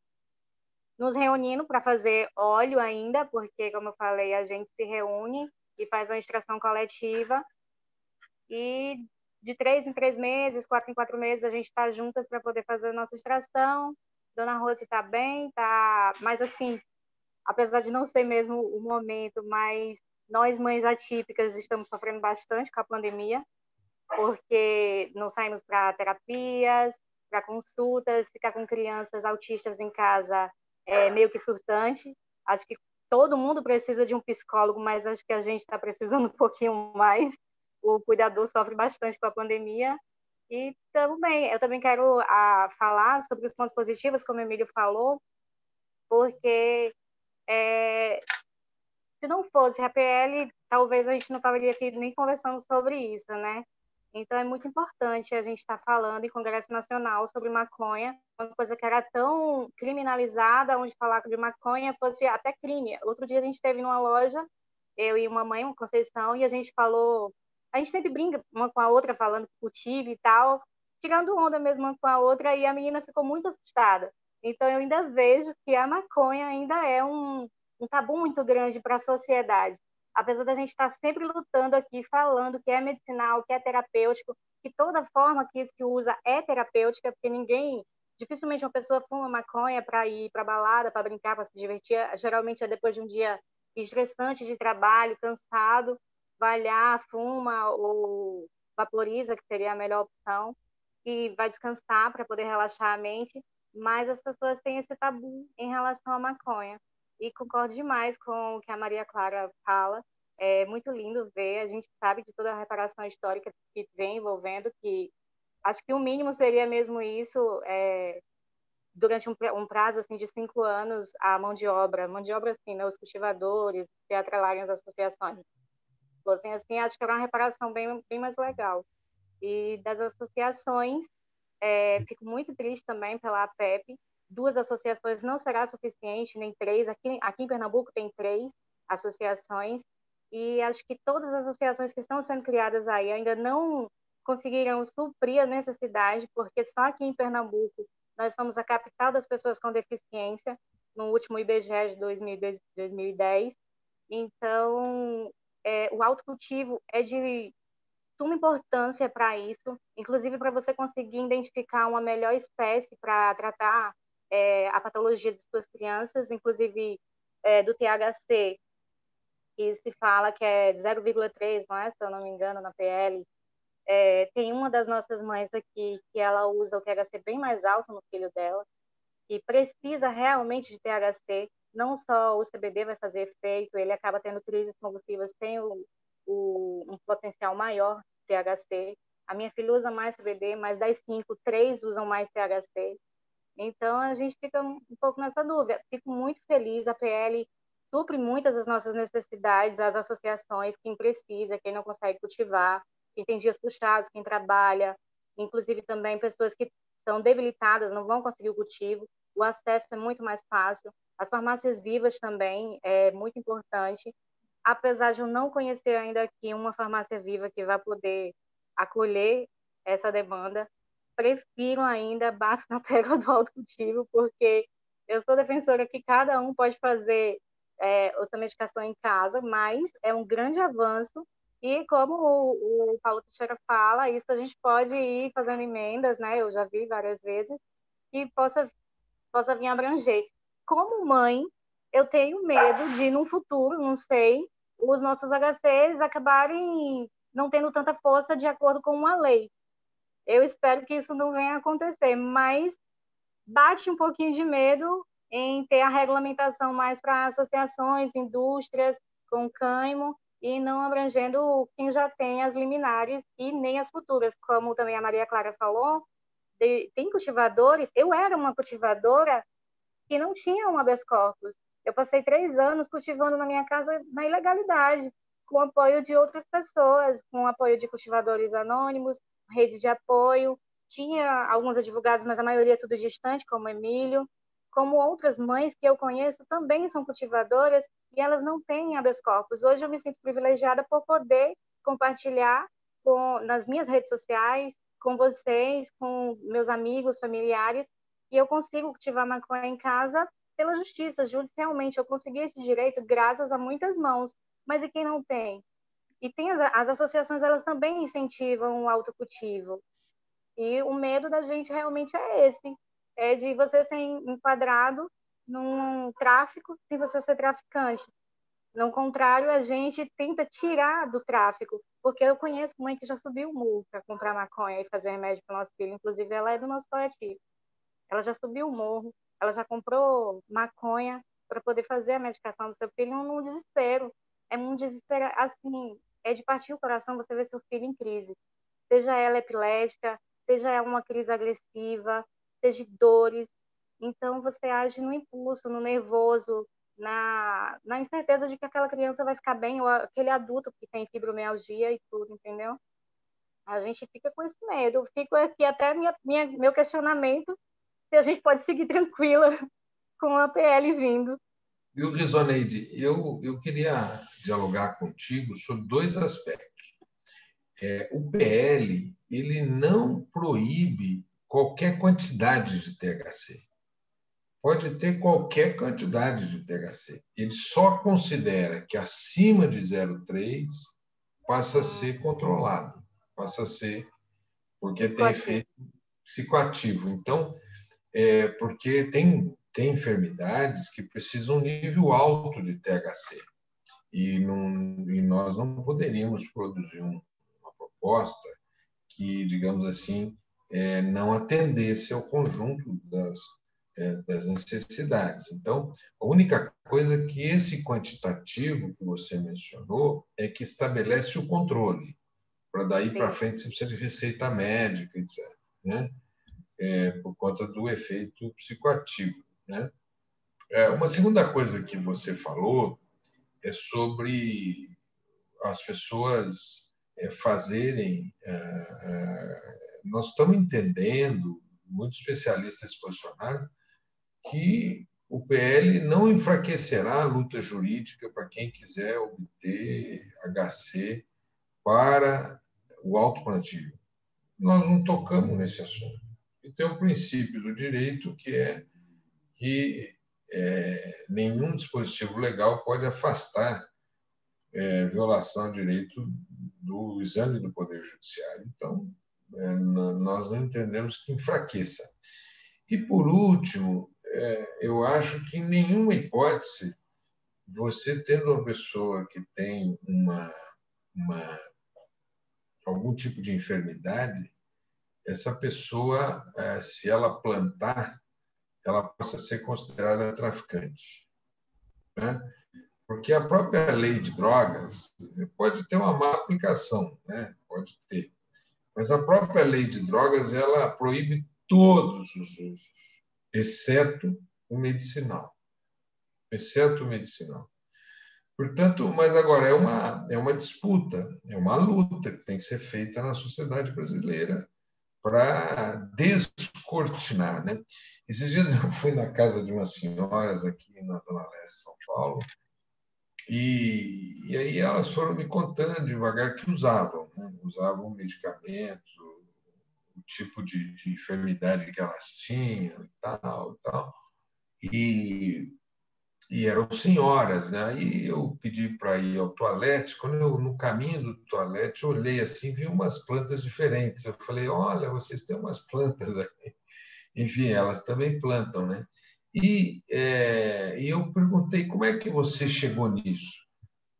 nos reunindo para fazer óleo ainda, porque, como eu falei, a gente se reúne e faz uma extração coletiva, e de 3 em 3 meses, 4 em 4 meses, a gente está juntas para poder fazer a nossa extração. Dona Rose está bem, tá, mas assim, apesar de não ser mesmo o momento, mas nós, mães atípicas, estamos sofrendo bastante com a pandemia, porque não saímos para terapias, para consultas, ficar com crianças autistas em casa é meio que surtante. Acho que todo mundo precisa de um psicólogo, mas acho que a gente está precisando um pouquinho mais. O cuidador sofre bastante com a pandemia. E também, eu também quero falar sobre os pontos positivos, como o Emílio falou, porque se não fosse a PL, talvez a gente não estaria aqui nem conversando sobre isso, né? Então, é muito importante a gente estar falando em Congresso Nacional sobre maconha, uma coisa que era tão criminalizada, onde falar de maconha fosse até crime. Outro dia a gente esteve numa loja, eu e uma mãe, uma Conceição, e a gente falou, a gente sempre brinca uma com a outra, falando que cultiva e tal, tirando onda mesmo uma com a outra, e a menina ficou muito assustada. Então, eu ainda vejo que a maconha ainda é um tabu muito grande para a sociedade. Apesar da gente estar sempre lutando aqui, falando que é medicinal, que é terapêutico, que toda forma que se usa é terapêutica, porque dificilmente uma pessoa fuma maconha para ir para balada, para brincar, para se divertir. Geralmente é depois de um dia estressante de trabalho, cansado, vai lá, fuma ou vaporiza, que seria a melhor opção, e vai descansar para poder relaxar a mente. Mas as pessoas têm esse tabu em relação à maconha. E concordo demais com o que a Maria Clara fala. É muito lindo ver, a gente sabe de toda a reparação histórica que vem envolvendo, que acho que o mínimo seria mesmo isso, durante um prazo assim, de 5 anos, a mão de obra assim, né, os cultivadores, se atrelarem as associações. Assim, acho que era uma reparação bem, bem mais legal. E das associações, fico muito triste também pela APEP. 2 associações não será suficiente, nem 3. Aqui em Pernambuco tem 3 associações, e acho que todas as associações que estão sendo criadas aí ainda não conseguiram suprir a necessidade, porque só aqui em Pernambuco nós somos a capital das pessoas com deficiência, no último IBGE de 2010. Então, o autocultivo é de suma importância para isso, inclusive para você conseguir identificar uma melhor espécie para tratar a patologia de suas crianças, inclusive do THC, que se fala que é 0,3, não é? Se eu não me engano, na PL. Tem uma das nossas mães aqui que ela usa o THC bem mais alto no filho dela, e precisa realmente de THC, não só o CBD vai fazer efeito, ele acaba tendo crises convulsivas, tem um potencial maior de THC. A minha filha usa mais CBD, mas das 5, 3 usam mais THC. Então, a gente fica um pouco nessa dúvida. Fico muito feliz, a PL supre muitas das nossas necessidades, as associações, quem precisa, quem não consegue cultivar, quem tem dias puxados, quem trabalha, inclusive também pessoas que são debilitadas, não vão conseguir o cultivo, o acesso é muito mais fácil. As farmácias vivas também é muito importante, apesar de eu não conhecer ainda aqui uma farmácia viva que vai poder acolher essa demanda, prefiro ainda, bato na tecla do autocultivo, porque eu sou defensora que cada um pode fazer a sua medicação em casa, mas é um grande avanço, e como o Paulo Teixeira fala, isso a gente pode ir fazendo emendas, né? Eu já vi várias vezes, que possa vir abranger. Como mãe, eu tenho medo de, no futuro, não sei, os nossos HCs acabarem não tendo tanta força de acordo com uma lei. Eu espero que isso não venha a acontecer, mas bate um pouquinho de medo em ter a regulamentação mais para associações, indústrias, com cânhamo, e não abrangendo quem já tem as liminares e nem as futuras, como também a Maria Clara falou. Tem cultivadores, eu era uma cultivadora que não tinha um habeas corpus. Eu passei 3 anos cultivando na minha casa na ilegalidade, com o apoio de outras pessoas, com o apoio de cultivadores anônimos, rede de apoio. Tinha alguns advogados, mas a maioria tudo distante, como Emílio. Como outras mães que eu conheço também são cultivadoras e elas não têm habeas corpus. Hoje eu me sinto privilegiada por poder compartilhar nas minhas redes sociais, com vocês, com meus amigos, familiares, e eu consigo cultivar maconha em casa pela justiça, judicialmente. Eu consegui esse direito graças a muitas mãos. Mas e quem não tem? E tem as associações, elas também incentivam o autocultivo. E o medo da gente realmente é esse, é de você ser enquadrado num tráfico sem você ser traficante. No contrário, a gente tenta tirar do tráfico, porque eu conheço mãe que já subiu o morro para comprar maconha e fazer remédio para o nosso filho, inclusive ela é do nosso coletivo. Ela já subiu o morro, ela já comprou maconha para poder fazer a medicação do seu filho num desespero. É um desespero, assim, é de partir o coração você ver seu filho em crise. Seja ela epilética, seja uma crise agressiva, seja dores. Então, você age no impulso, no nervoso, na incerteza de que aquela criança vai ficar bem, ou aquele adulto que tem fibromialgia e tudo, entendeu? A gente fica com esse medo. Fico aqui até meu questionamento se a gente pode seguir tranquila com a PL vindo. Viu, Rizoneide, eu queria dialogar contigo sobre 2 aspectos. O PL ele não proíbe qualquer quantidade de THC. Pode ter qualquer quantidade de THC. Ele só considera que acima de 0,3 passa a ser controlado, passa a ser, porque tem efeito psicoativo. Então, porque tem enfermidades que precisam de um nível alto de THC. E nós não poderíamos produzir uma proposta que, digamos assim, não atendesse ao conjunto das necessidades. Então, a única coisa que esse quantitativo que você mencionou é que estabelece o controle. Para daí para frente você precisa de receita médica, etc. Né? Por conta do efeito psicoativo. Né? Uma segunda coisa que você falou é sobre as pessoas fazerem... Nós estamos entendendo, muitos especialistas se posicionaram, que o PL não enfraquecerá a luta jurídica para quem quiser obter HC para o autoplantio. Nós não tocamos nesse assunto. E tem um princípio do direito que é que nenhum dispositivo legal pode afastar violação ao direito do exame do Poder Judiciário. Então, nós não entendemos que enfraqueça. E, por último, eu acho que em nenhuma hipótese, você tendo uma pessoa que tem algum tipo de enfermidade, essa pessoa, se ela plantar, ela possa ser considerada traficante. Né? Porque a própria lei de drogas pode ter uma má aplicação, né? Pode ter. Mas a própria lei de drogas ela proíbe todos os usos, exceto o medicinal. Exceto o medicinal. Portanto, mas agora é uma disputa, é uma luta que tem que ser feita na sociedade brasileira para descortinar. Né? Esses dias eu fui na casa de umas senhoras aqui na Zona Leste de São Paulo, e aí elas foram me contando devagar que usavam, né? Usavam medicamentos, o tipo de enfermidade que elas tinham e tal. E eram senhoras, né? Aí eu pedi para ir ao toalete. Quando eu, no caminho do toalete, eu olhei assim, vi umas plantas diferentes. Eu falei, olha, vocês têm umas plantas aqui. Enfim, elas também plantam, né? E eu perguntei, como é que você chegou nisso?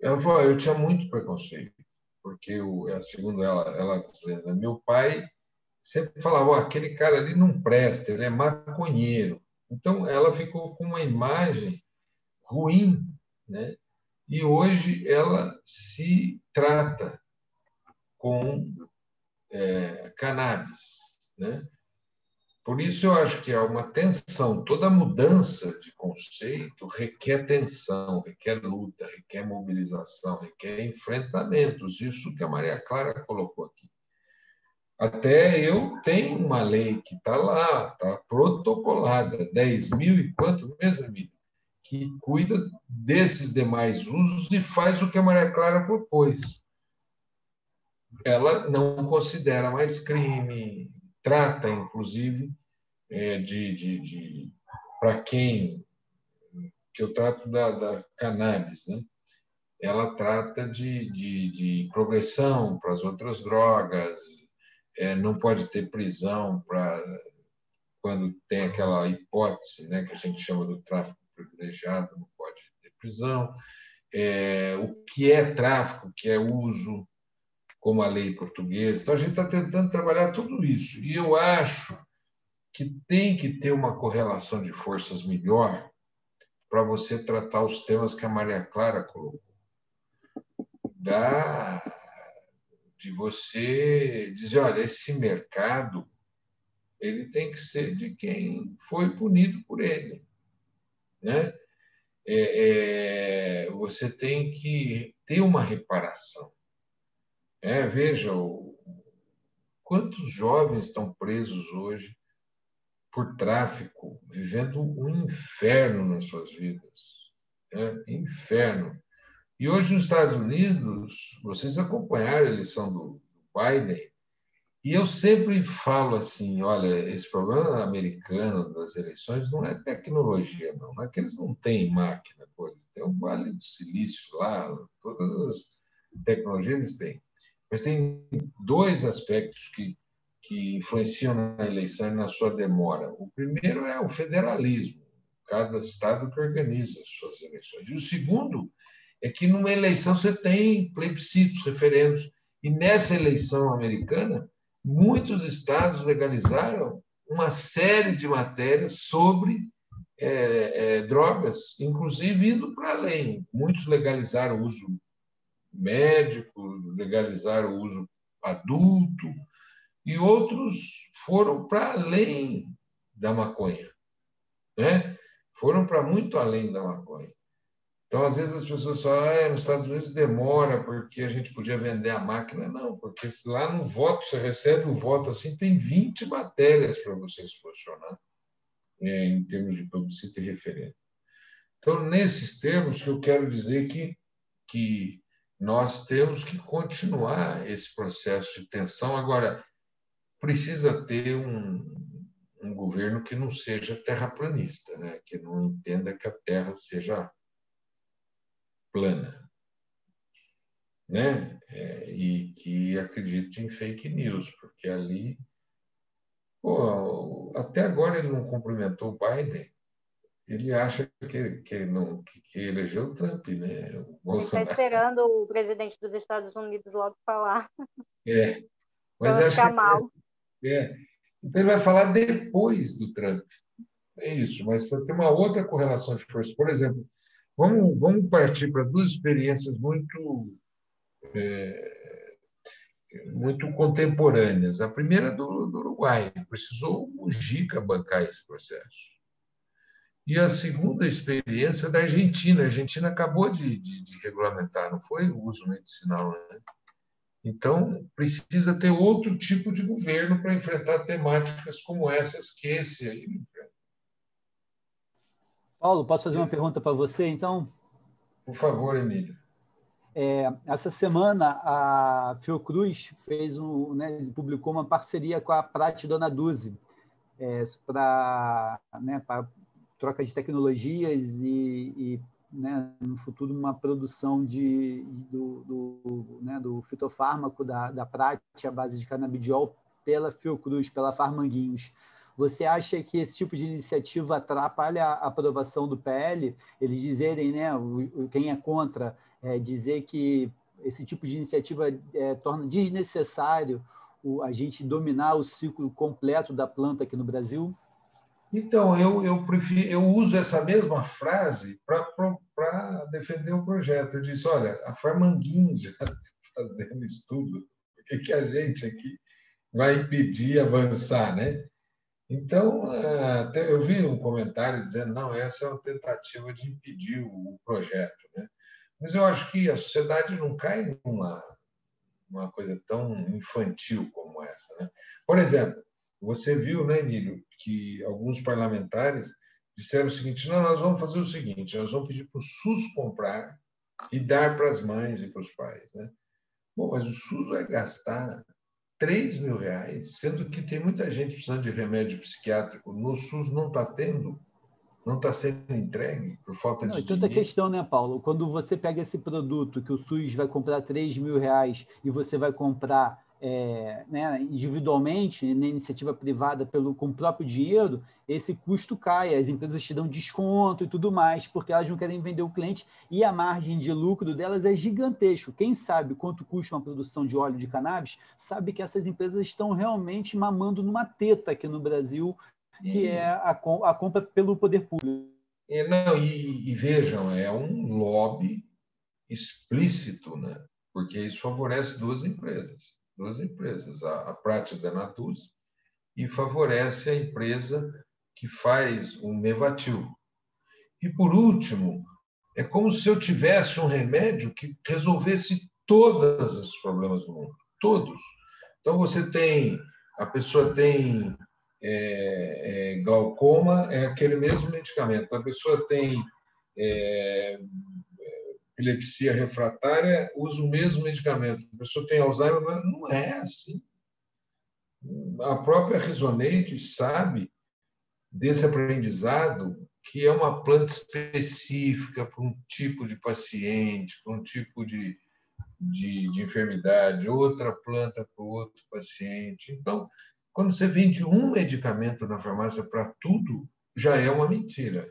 Ela falou, eu tinha muito preconceito, porque, segundo ela dizendo, meu pai sempre falava, aquele cara ali não presta, ele é maconheiro. Então, ela ficou com uma imagem ruim, né, e hoje ela se trata com cannabis, né? Por isso eu acho que há uma tensão. Toda mudança de conceito requer tensão, requer luta, requer mobilização, requer enfrentamentos. Isso que a Maria Clara colocou aqui. Até eu tenho uma lei que está lá, está protocolada, 10.000 e quanto mesmo, Emílio? Que cuida desses demais usos e faz o que a Maria Clara propôs. Ela não considera mais crime, trata, inclusive, para quem, que eu trato da cannabis, né? Ela trata de progressão para as outras drogas, não pode ter prisão para quando tem aquela hipótese, né, que a gente chama do tráfico privilegiado, não pode ter prisão. O que é tráfico, o que é uso, como a lei portuguesa. Então, a gente está tentando trabalhar tudo isso. E eu acho que tem que ter uma correlação de forças melhor para você tratar os temas que a Maria Clara colocou. De você dizer, olha, esse mercado ele tem que ser de quem foi punido por ele, né? Você tem que ter uma reparação. Veja, quantos jovens estão presos hoje por tráfico, vivendo um inferno nas suas vidas. Inferno. E hoje, nos Estados Unidos, vocês acompanharam a eleição do Biden, e eu sempre falo assim, olha, esse problema americano das eleições não é tecnologia, não é que eles não têm máquina, eles têm o Vale do Silício lá, todas as tecnologias eles têm. Mas tem dois aspectos que influenciam na eleição e na sua demora. O primeiro é o federalismo, cada estado que organiza as suas eleições. E o segundo é que numa eleição você tem plebiscitos, referendos. E nessa eleição americana, muitos estados legalizaram uma série de matérias sobre drogas, inclusive indo para além. Muitos legalizaram o uso médico, legalizaram o uso adulto, e outros foram para além da maconha, né? Foram para muito além da maconha. Então, às vezes, as pessoas falam, nos Estados Unidos demora porque a gente podia vender a máquina. Não, porque lá no voto, você recebe o voto assim, tem 20 matérias para você se posicionar, em termos de plebiscito e referendo. Então, nesses termos, que eu quero dizer que nós temos que continuar esse processo de tensão. Agora, precisa ter um governo que não seja terraplanista, né? Que não entenda que a Terra seja plana, né? E que acredite em fake news, porque ali, até agora ele não cumprimentou o Biden, ele acha que elegeu o Trump, né? Ele está esperando o presidente dos Estados Unidos logo falar. Mas acho ficar mal. Então ele vai falar depois do Trump. É isso, mas para ter uma outra correlação de forças. Por exemplo, vamos partir para duas experiências muito contemporâneas. A primeira do Uruguai, precisou o Mujica bancar esse processo. E a segunda experiência da Argentina. A Argentina acabou de regulamentar, não foi o uso medicinal, né? Então, precisa ter outro tipo de governo para enfrentar temáticas como essas que esse aí enfrenta. Paulo, posso fazer uma pergunta para você, então? Por favor, Emílio. Essa semana, a Fiocruz publicou uma parceria com a Prate Dona Duzi para troca de tecnologias e no futuro, uma produção do fitofármaco da Prate, à base de canabidiol, pela Fiocruz, pela Farmanguinhos. Você acha que esse tipo de iniciativa atrapalha a aprovação do PL? Eles dizerem, quem é contra, dizer que esse tipo de iniciativa torna desnecessário a gente dominar o ciclo completo da planta aqui no Brasil? Então, eu uso essa mesma frase para defender o projeto. Eu disse, olha, a Farmanguinho já está fazendo estudo, por que a gente aqui vai impedir avançar, né? Então, até eu vi um comentário dizendo, não, essa é uma tentativa de impedir o projeto, né? Mas eu acho que a sociedade não cai numa coisa tão infantil como essa, né? Por exemplo, você viu, né, Emílio, que alguns parlamentares disseram o seguinte, não, nós vamos fazer o seguinte, nós vamos pedir para o SUS comprar e dar para as mães e para os pais, né? Bom, mas o SUS vai gastar R$ 3.000, sendo que tem muita gente precisando de remédio psiquiátrico. No SUS não está tendo, não está sendo entregue por falta Não, de e tanta dinheiro. questão, né, Paulo? Quando você pega esse produto que o SUS vai comprar R$ 3.000 e você vai comprar né, individualmente, na iniciativa privada, com o próprio dinheiro, esse custo cai, as empresas te dão desconto e tudo mais, porque elas não querem vender o cliente e a margem de lucro delas é gigantesco. Quem sabe quanto custa uma produção de óleo de cannabis, sabe que essas empresas estão realmente mamando numa teta aqui no Brasil, que é a compra pelo poder público. Não, e vejam, é um lobby explícito, né? Porque isso favorece duas empresas, a Prate da Natus e favorece a empresa que faz o Mevatil. E, por último, é como se eu tivesse um remédio que resolvesse todos os problemas do mundo, todos. Então, a pessoa tem glaucoma, é aquele mesmo medicamento. A pessoa tem epilepsia refratária, usa o mesmo medicamento. A pessoa tem Alzheimer, mas não é assim. A própria Rizoneide sabe desse aprendizado que é uma planta específica para um tipo de paciente, para um tipo de enfermidade, outra planta para o outro paciente. Então, quando você vende um medicamento na farmácia para tudo, já é uma mentira.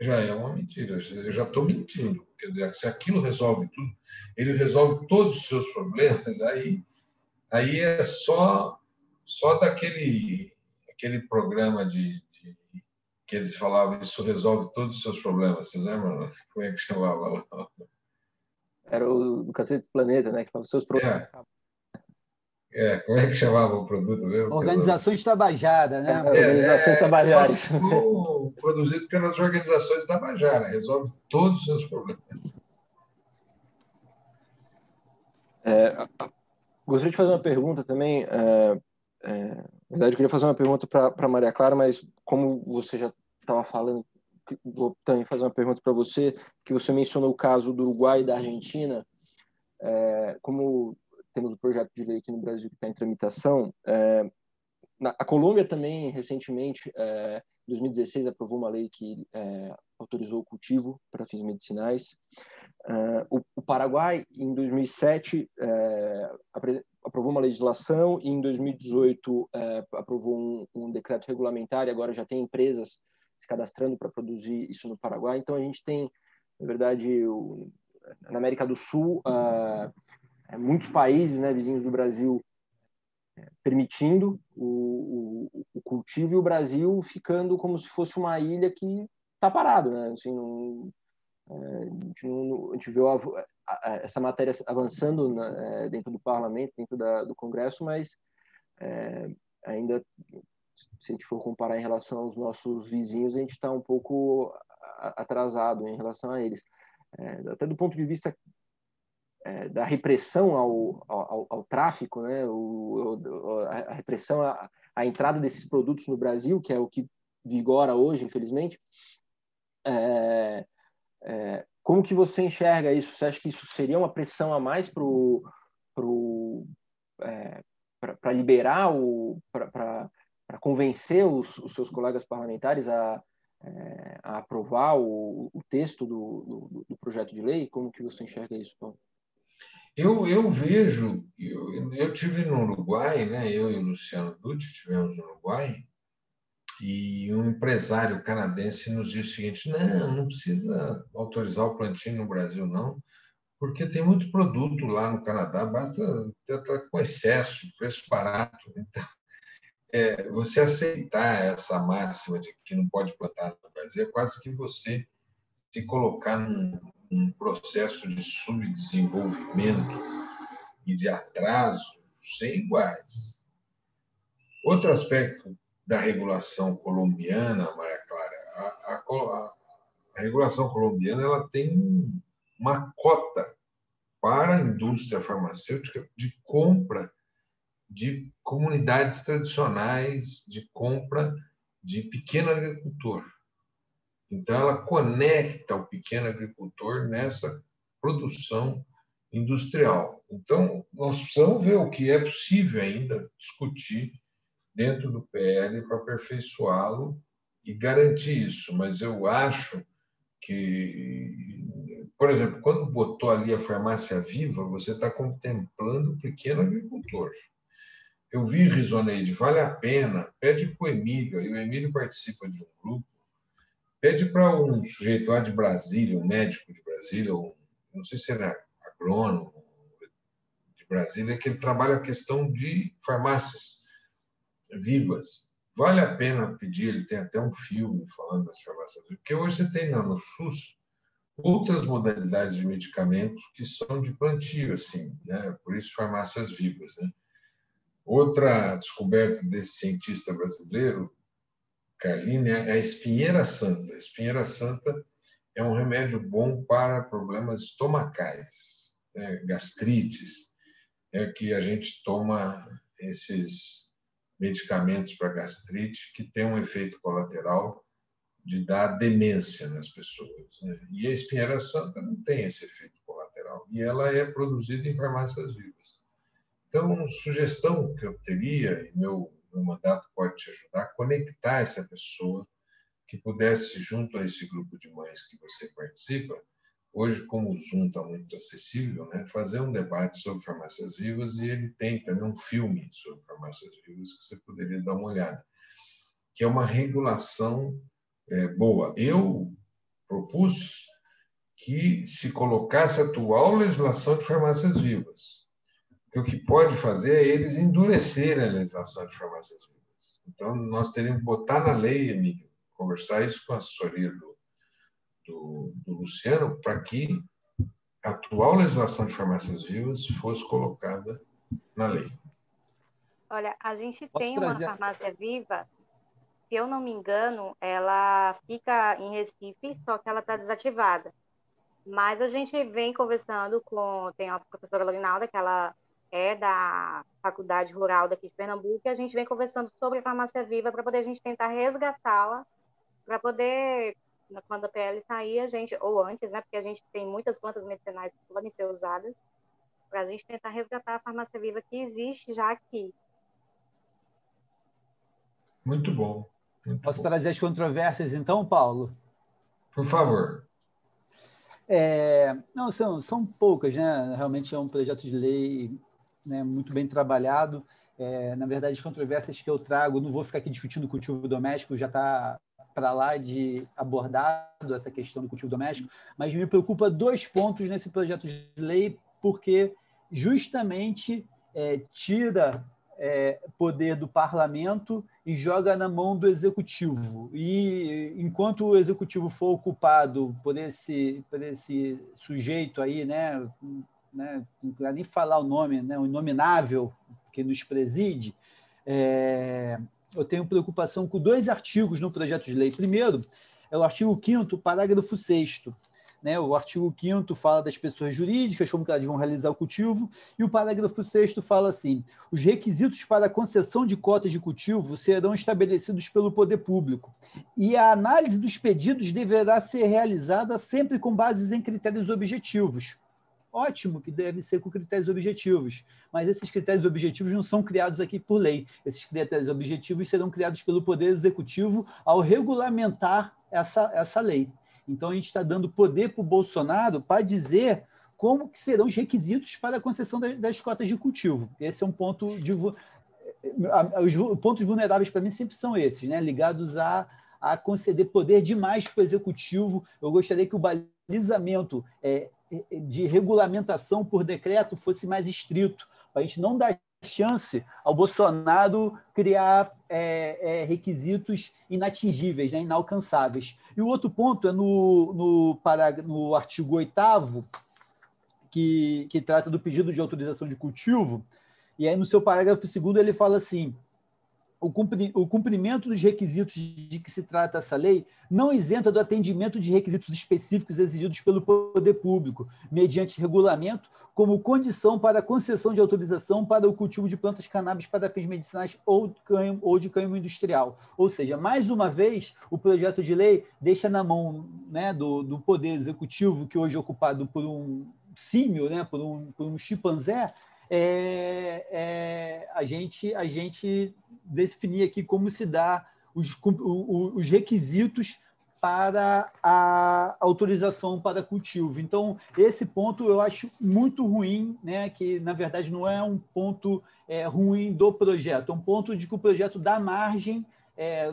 Já é uma mentira. Eu já estou mentindo. Quer dizer, se aquilo resolve tudo, ele resolve todos os seus problemas, aí é só daquele programa que eles falavam, isso resolve todos os seus problemas. Você lembra? Como é que chamava lá? Era o do Cacete do Planeta, né? Que falava seus problemas. Como é que chamava o produto mesmo? Organizações Tabajara, né? Organizações Tabajaras. Produzido pelas organizações Tabajara, resolve todos os seus problemas. Gostaria de fazer uma pergunta também. Na verdade, eu queria fazer uma pergunta para a Maria Clara, mas como você já estava falando, vou também fazer uma pergunta para você, que você mencionou o caso do Uruguai e da Argentina. Como temos o projeto de lei aqui no Brasil que está em tramitação, a Colômbia também, recentemente, em 2016, aprovou uma lei que autorizou o cultivo para fins medicinais. O Paraguai, em 2007, aprovou uma legislação e, em 2018, aprovou um decreto regulamentar e agora já tem empresas se cadastrando para produzir isso no Paraguai. Então, a gente tem, na verdade, na América do Sul, muitos países, né, vizinhos do Brasil, permitindo o cultivo e o Brasil ficando como se fosse uma ilha que está parado, né? Assim, a gente viu essa matéria avançando dentro do parlamento, dentro do Congresso, mas ainda, se a gente for comparar em relação aos nossos vizinhos, a gente está um pouco atrasado em relação a eles. Até do ponto de vista da repressão ao tráfico, né? A repressão à entrada desses produtos no Brasil, que é o que vigora hoje, infelizmente. Como que você enxerga isso? Você acha que isso seria uma pressão a mais para liberar, para convencer os seus colegas parlamentares a aprovar o texto do projeto de lei? Como que você enxerga isso, Paulo? Eu vejo, eu tive no Uruguai, né? Eu e o Luciano Dutti estivemos no Uruguai, e um empresário canadense nos disse o seguinte: não precisa autorizar o plantio no Brasil, não, porque tem muito produto lá no Canadá, basta estar com excesso, preço barato. você aceitar essa máxima de que não pode plantar no Brasil é quase que você se colocar num processo de subdesenvolvimento e de atraso sem iguais. Outro aspecto da regulação colombiana, Maria Clara, a regulação colombiana ela tem uma cota para a indústria farmacêutica de compra de comunidades tradicionais, de compra de pequeno agricultor. Então, ela conecta o pequeno agricultor nessa produção industrial. Então, nós precisamos ver o que é possível ainda discutir dentro do PL para aperfeiçoá-lo e garantir isso. Mas eu acho que, por exemplo, quando botou ali a farmácia viva, você está contemplando o pequeno agricultor. Eu vi, Rizoneide, vale a pena, pede para o Emílio, e o Emílio participa de um grupo, pede para um sujeito lá de Brasília, um médico de Brasília, não sei se era agrônomo de Brasília, que ele trabalha a questão de farmácias vivas. Vale a pena pedir, ele tem até um filme falando das farmácias vivas, porque hoje você tem no SUS outras modalidades de medicamentos que são de plantio, assim, né? Por isso farmácias vivas, né? Outra descoberta desse cientista brasileiro, Carline, é a espinheira santa. A espinheira santa é um remédio bom para problemas estomacais, né? Gastrites. É que a gente toma esses medicamentos para gastrite que tem um efeito colateral de dar demência nas pessoas, né? E a espinheira santa não tem esse efeito colateral. E ela é produzida em farmácias vivas. Então, sugestão que eu teria, e meu mandato pode te ajudar, a conectar essa pessoa que pudesse, junto a esse grupo de mães que você participa, hoje, como o Zoom está muito acessível, né, fazer um debate sobre farmácias vivas, e ele tem também um filme sobre farmácias vivas que você poderia dar uma olhada, que é uma regulação boa. Eu propus que se colocasse a atual legislação de farmácias vivas. O que pode fazer é eles endurecerem a legislação de farmácias vivas. Então, nós teríamos que botar na lei, Emílio, conversar isso com a assessoria do Luciano, para que a atual legislação de farmácias vivas fosse colocada na lei. Olha, a gente tem uma farmácia viva, se eu não me engano, ela fica em Recife, só que ela está desativada. Mas a gente vem conversando tem a professora Lorinalda, que ela é da Faculdade Rural daqui de Pernambuco, e a gente vem conversando sobre a farmácia viva para poder a gente tentar resgatá-la, para poder, quando a PL sair, a gente, ou antes, né, porque a gente tem muitas plantas medicinais que podem ser usadas, para a gente tentar resgatar a farmácia viva que existe já aqui. Muito bom. Posso trazer as controvérsias, então, Paulo? Por favor. Não, são poucas, né? Realmente é um projeto de lei, né, muito bem trabalhado. Na verdade, as controvérsias que eu trago, não vou ficar aqui discutindo o cultivo doméstico, já está para lá de abordado essa questão do cultivo doméstico, mas me preocupa 2 pontos nesse projeto de lei, porque justamente tira poder do parlamento e joga na mão do executivo. E enquanto o executivo for ocupado por esse sujeito aí, né, não quero nem falar o nome, né, o inominável que nos preside, eu tenho preocupação com 2 artigos no projeto de lei. Primeiro, é o artigo 5º, parágrafo 6º. Né? O artigo 5º fala das pessoas jurídicas, como que elas vão realizar o cultivo, e o parágrafo 6º fala assim: os requisitos para a concessão de cotas de cultivo serão estabelecidos pelo poder público, e a análise dos pedidos deverá ser realizada sempre com bases em critérios objetivos. Ótimo que deve ser com critérios objetivos, mas esses critérios objetivos não são criados aqui por lei. Esses critérios objetivos serão criados pelo Poder Executivo ao regulamentar essa lei. Então, a gente está dando poder para o Bolsonaro para dizer como que serão os requisitos para a concessão das cotas de cultivo. Esse é um ponto os pontos vulneráveis para mim sempre são esses, né? Ligados a conceder poder demais para o Executivo. Eu gostaria que o balizamento de regulamentação por decreto fosse mais estrito, para a gente não dar chance ao Bolsonaro criar requisitos inatingíveis, né, inalcançáveis. E o outro ponto é no artigo 8º, que trata do pedido de autorização de cultivo, e aí no seu parágrafo 2º ele fala assim: o cumprimento dos requisitos de que se trata essa lei não isenta do atendimento de requisitos específicos exigidos pelo poder público, mediante regulamento, como condição para a concessão de autorização para o cultivo de plantas cannabis para fins medicinais ou de cânhamo industrial. Ou seja, mais uma vez, o projeto de lei deixa na mão, né, do poder executivo, que hoje é ocupado por um símio, né, por um chimpanzé, a gente definir aqui como se dá os requisitos para a autorização para cultivo. Então, esse ponto eu acho muito ruim, né, que, na verdade, não é um ponto ruim do projeto, é um ponto de que o projeto dá margem,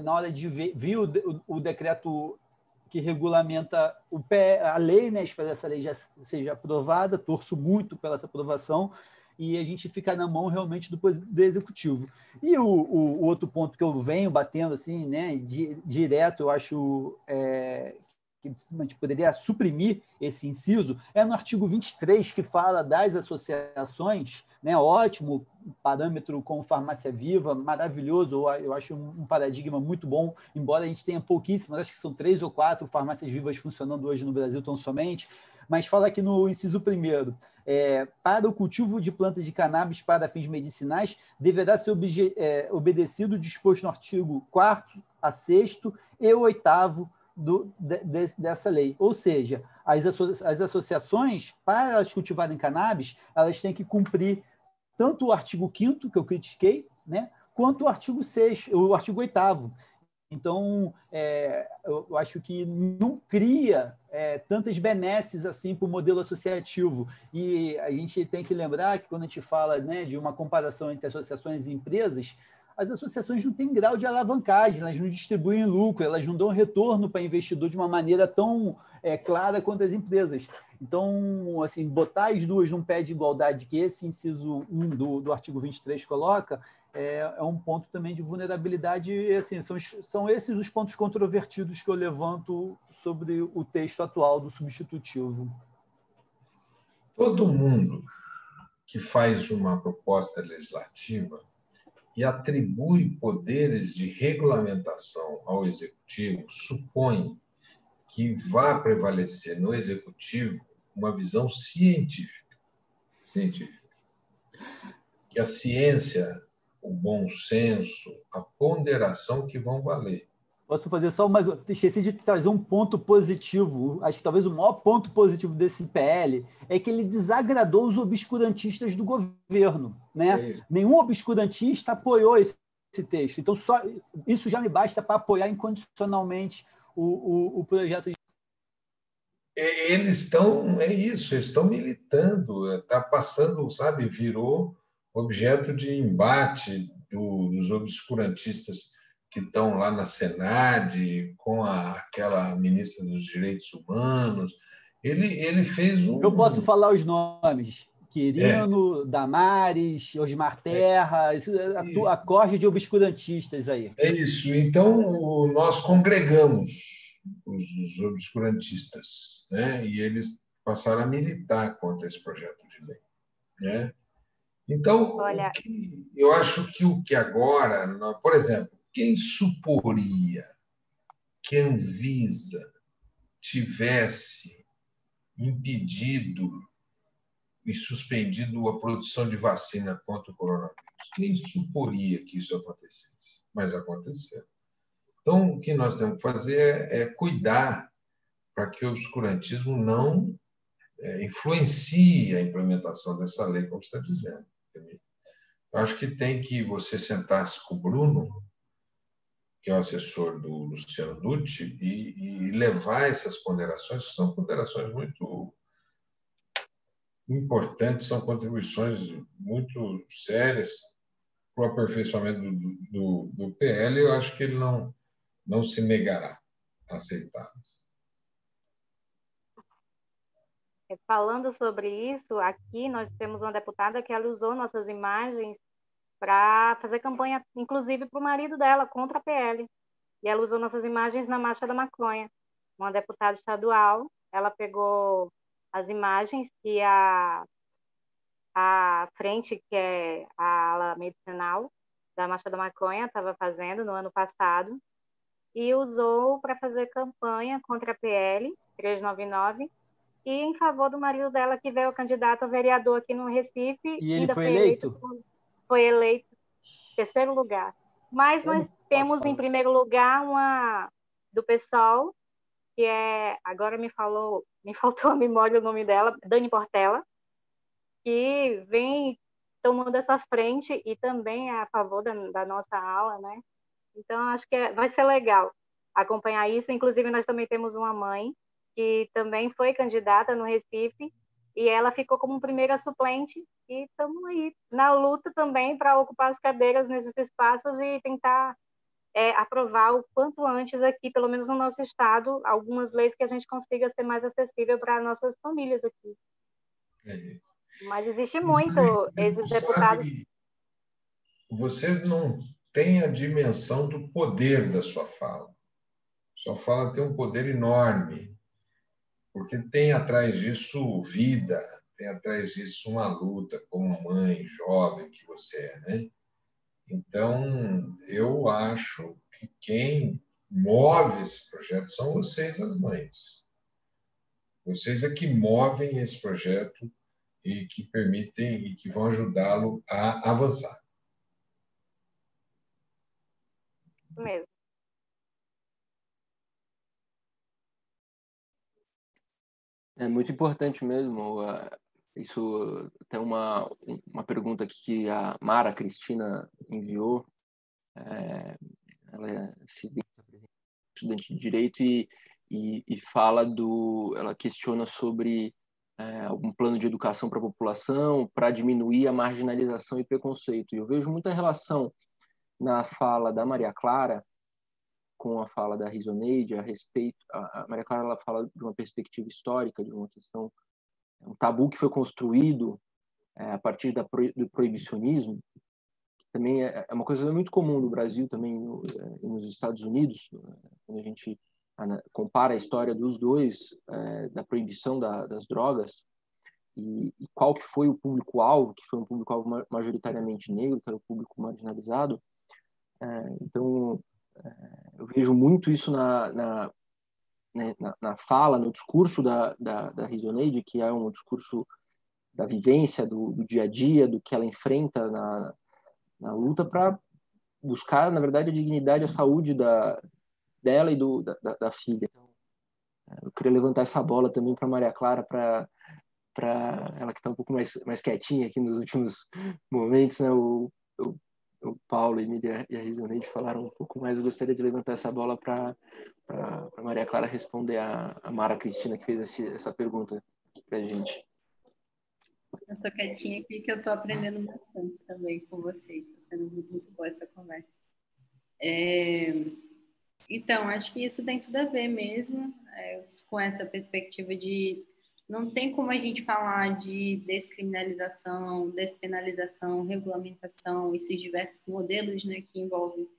na hora de ver o decreto que regulamenta a lei, né, espero que essa lei já seja aprovada, torço muito pela essa aprovação, e a gente fica na mão realmente do Poder Executivo. E o outro ponto que eu venho batendo assim, né, direto, eu acho que a gente poderia suprimir esse inciso, é no artigo 23, que fala das associações, né, ótimo parâmetro com farmácia viva, maravilhoso, eu acho um paradigma muito bom, embora a gente tenha pouquíssimas, acho que são 3 ou 4 farmácias vivas funcionando hoje no Brasil tão somente, mas fala aqui no inciso 1º, para o cultivo de plantas de cannabis para fins medicinais, deverá ser obedecido o disposto no artigo 4º, a 6º e 8º dessa lei. Ou seja, as associações, para elas cultivarem cannabis, elas têm que cumprir tanto o artigo 5º, que eu critiquei, né, quanto o artigo 6º, o artigo 8º. Então, eu acho que não cria tantas benesses assim para o modelo associativo. E a gente tem que lembrar que, quando a gente fala, né, de uma comparação entre associações e empresas, as associações não têm grau de alavancagem, elas não distribuem lucro, elas não dão retorno para investidor de uma maneira tão clara quanto as empresas. Então, assim, botar as duas num pé de igualdade que esse inciso 1 do artigo 23 coloca, é um ponto também de vulnerabilidade, e assim, são esses os pontos controvertidos que eu levanto sobre o texto atual do substitutivo. Todo mundo que faz uma proposta legislativa e atribui poderes de regulamentação ao executivo supõe que vai prevalecer no executivo uma visão científica. Que a ciência, o bom senso, a ponderação que vão valer. Posso fazer só mais... Esqueci de trazer um ponto positivo. Acho que talvez o maior ponto positivo desse PL é que ele desagradou os obscurantistas do governo, né? Nenhum obscurantista apoiou esse texto. Então, só isso já me basta para apoiar incondicionalmente o projeto. Eles estão... eles estão militando. Está passando, sabe? Virou objeto de embate dos obscurantistas que estão lá na Senad, com aquela ministra dos Direitos Humanos. Ele fez um... Eu posso falar os nomes. Quirino, Damares, Osmar Terra, a corte de obscurantistas aí. É isso. Então, nós congregamos os obscurantistas, né? E eles passaram a militar contra esse projeto de lei, né? Então, olha, eu acho que o que agora... Por exemplo, quem suporia que a Anvisa tivesse impedido e suspendido a produção de vacina contra o coronavírus? Quem suporia que isso acontecesse? Mas aconteceu. Então, o que nós temos que fazer é cuidar para que o obscurantismo não influencie a implementação dessa lei, como você está dizendo. Eu acho que tem que você sentar-se com o Bruno, que é o assessor do Luciano Dutti, e levar essas ponderações, que são ponderações muito importantes, são contribuições muito sérias para o aperfeiçoamento do PL. Eu acho que ele não se negará a aceitá-las. Falando sobre isso, aqui nós temos uma deputada que ela usou nossas imagens para fazer campanha, inclusive para o marido dela, contra a PL. E ela usou nossas imagens na Marcha da Maconha. Uma deputada estadual, ela pegou as imagens que a frente, que é a ala medicinal da Marcha da Maconha, estava fazendo no ano passado, e usou para fazer campanha contra a PL 399 e em favor do marido dela, que veio candidato a vereador aqui no Recife. E ele foi eleito? Foi eleito em terceiro lugar. Mas nós temos em primeiro lugar uma do PSOL, que é, agora me faltou a memória o nome dela, Dani Portela, que vem tomando essa frente e também é a favor da nossa ala, né? Então, acho que vai ser legal acompanhar isso. Inclusive, nós também temos uma mãe que também foi candidata no Recife e ela ficou como primeira suplente e estamos aí na luta também para ocupar as cadeiras nesses espaços e tentar aprovar o quanto antes aqui, pelo menos no nosso estado, algumas leis que a gente consiga ser mais acessível para nossas famílias aqui. Mas existe muito esses deputados. Você não tem a dimensão do poder da sua fala. Sua fala tem um poder enorme, porque tem atrás disso vida, tem atrás disso uma luta como mãe jovem que você é, né? Então, eu acho que quem move esse projeto são vocês, as mães. Vocês é que movem esse projeto e que permitem e que vão ajudá-lo a avançar. Isso mesmo. É muito importante mesmo. Isso tem uma pergunta aqui que a Mara Cristina enviou. Ela é estudante de Direito e fala ela questiona sobre algum plano de educação para a população para diminuir a marginalização e preconceito. E eu vejo muita relação na fala da Maria Clara com a fala da Rizoneide a respeito. A Maria Clara ela fala de uma perspectiva histórica, de uma questão, um tabu que foi construído a partir do proibicionismo, que também é uma coisa muito comum no Brasil também e nos Estados Unidos, quando a gente compara a história dos dois, da proibição das drogas e qual que foi o público-alvo, que foi um público-alvo majoritariamente negro, que era o público marginalizado. Então, eu vejo muito isso na fala, no discurso da Rizoneide, que é um discurso da vivência, do dia a dia, do que ela enfrenta na luta para buscar, na verdade, a dignidade, a saúde dela e da filha. Eu queria levantar essa bola também para Maria Clara, para ela que está um pouco mais quietinha aqui nos últimos momentos, né? O Paulo, a Emília e a Rizoneide falaram um pouco mais. Eu gostaria de levantar essa bola para Maria Clara responder a Mara Cristina, que fez essa pergunta para a gente. Eu estou quietinha aqui que eu estou aprendendo bastante também com vocês. Está sendo muito boa essa conversa. Então, acho que isso tem tudo a ver mesmo com essa perspectiva de não tem como a gente falar de descriminalização, despenalização, regulamentação, esses diversos modelos, né, que envolvem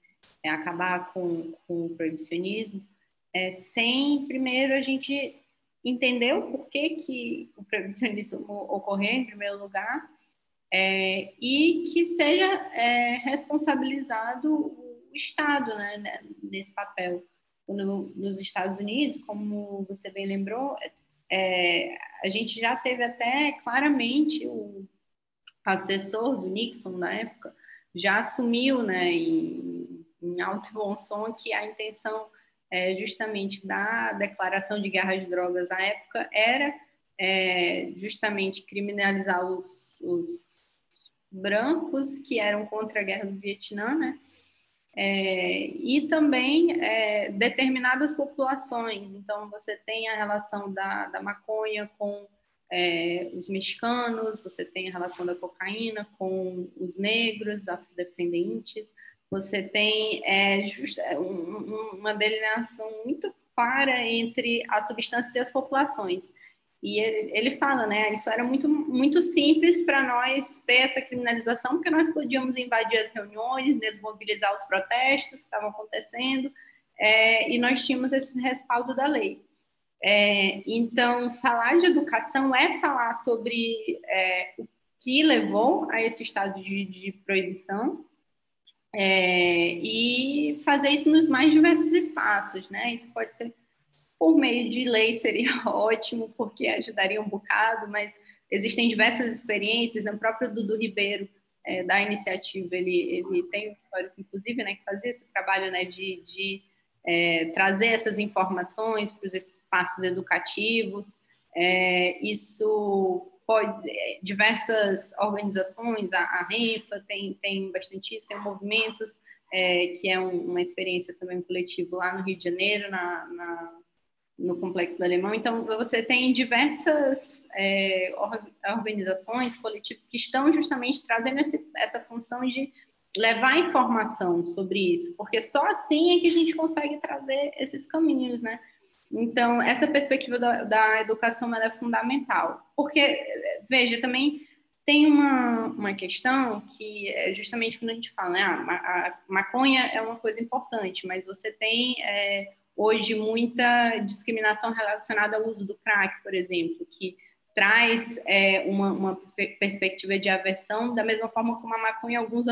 acabar com o proibicionismo, sem primeiro a gente entender o porquê que o proibicionismo ocorreu em primeiro lugar e que seja responsabilizado o Estado, né, nesse papel. Nos Estados Unidos, como você bem lembrou, a gente já teve até claramente o assessor do Nixon na época já assumiu, né, em alto e bom som, que a intenção justamente da declaração de guerra às drogas na época era justamente criminalizar os brancos que eram contra a guerra do Vietnã, né? E também determinadas populações. Então, você tem a relação da maconha com os mexicanos, você tem a relação da cocaína com os negros, afrodescendentes, você tem uma delineação muito clara entre as substâncias e as populações. E ele fala, né, isso era muito, muito simples para nós ter essa criminalização, porque nós podíamos invadir as reuniões, desmobilizar os protestos que estavam acontecendo, e nós tínhamos esse respaldo da lei. Então, falar de educação é falar sobre o que levou a esse estado de proibição, e fazer isso nos mais diversos espaços, né? Isso pode ser por meio de lei, seria ótimo, porque ajudaria um bocado, mas existem diversas experiências. O próprio Dudu Ribeiro, da iniciativa, ele tem um histórico, inclusive, né, que fazia esse trabalho, né, de trazer essas informações para os espaços educativos. Isso pode, diversas organizações, a RENFA tem bastante isso, tem movimentos, que é uma experiência também coletiva lá no Rio de Janeiro, no Complexo do Alemão. Então, você tem diversas organizações, coletivos que estão justamente trazendo essa função de levar informação sobre isso, porque só assim é que a gente consegue trazer esses caminhos, né? Então, essa perspectiva da educação ela é fundamental, porque, veja, também tem uma questão que é justamente quando a gente fala, né, a maconha é uma coisa importante, mas você tem hoje muita discriminação relacionada ao uso do crack, por exemplo, que traz uma perspectiva de aversão da mesma forma como a maconha alguns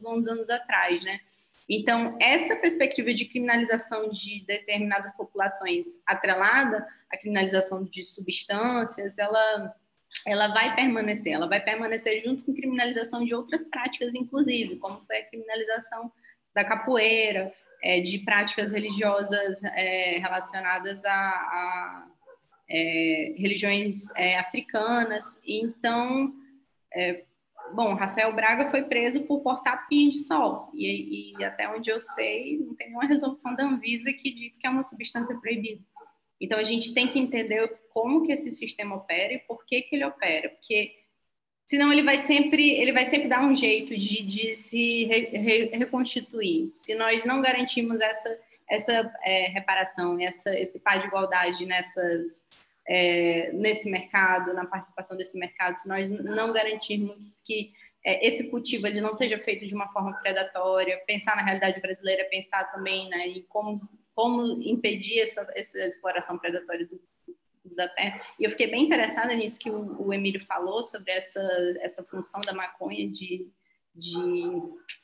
bons anos atrás, né? Então, essa perspectiva de criminalização de determinadas populações atrelada à criminalização de substâncias, ela vai permanecer junto com criminalização de outras práticas, inclusive, como foi a criminalização da capoeira, de práticas religiosas relacionadas a religiões africanas. Então, bom, Rafael Braga foi preso por portar pinho de sol, e até onde eu sei, não tem nenhuma resolução da Anvisa que diz que é uma substância proibida. Então, a gente tem que entender como que esse sistema opera e por que ele opera, porque senão ele vai sempre dar um jeito de se reconstituir. Se nós não garantirmos essa reparação, esse paz de igualdade nesse mercado, na participação desse mercado, se nós não garantirmos que esse cultivo ele não seja feito de uma forma predatória, pensar na realidade brasileira, pensar também, né, em como impedir essa exploração predatória do uso da terra. E eu fiquei bem interessada nisso que o Emílio falou sobre essa função da maconha de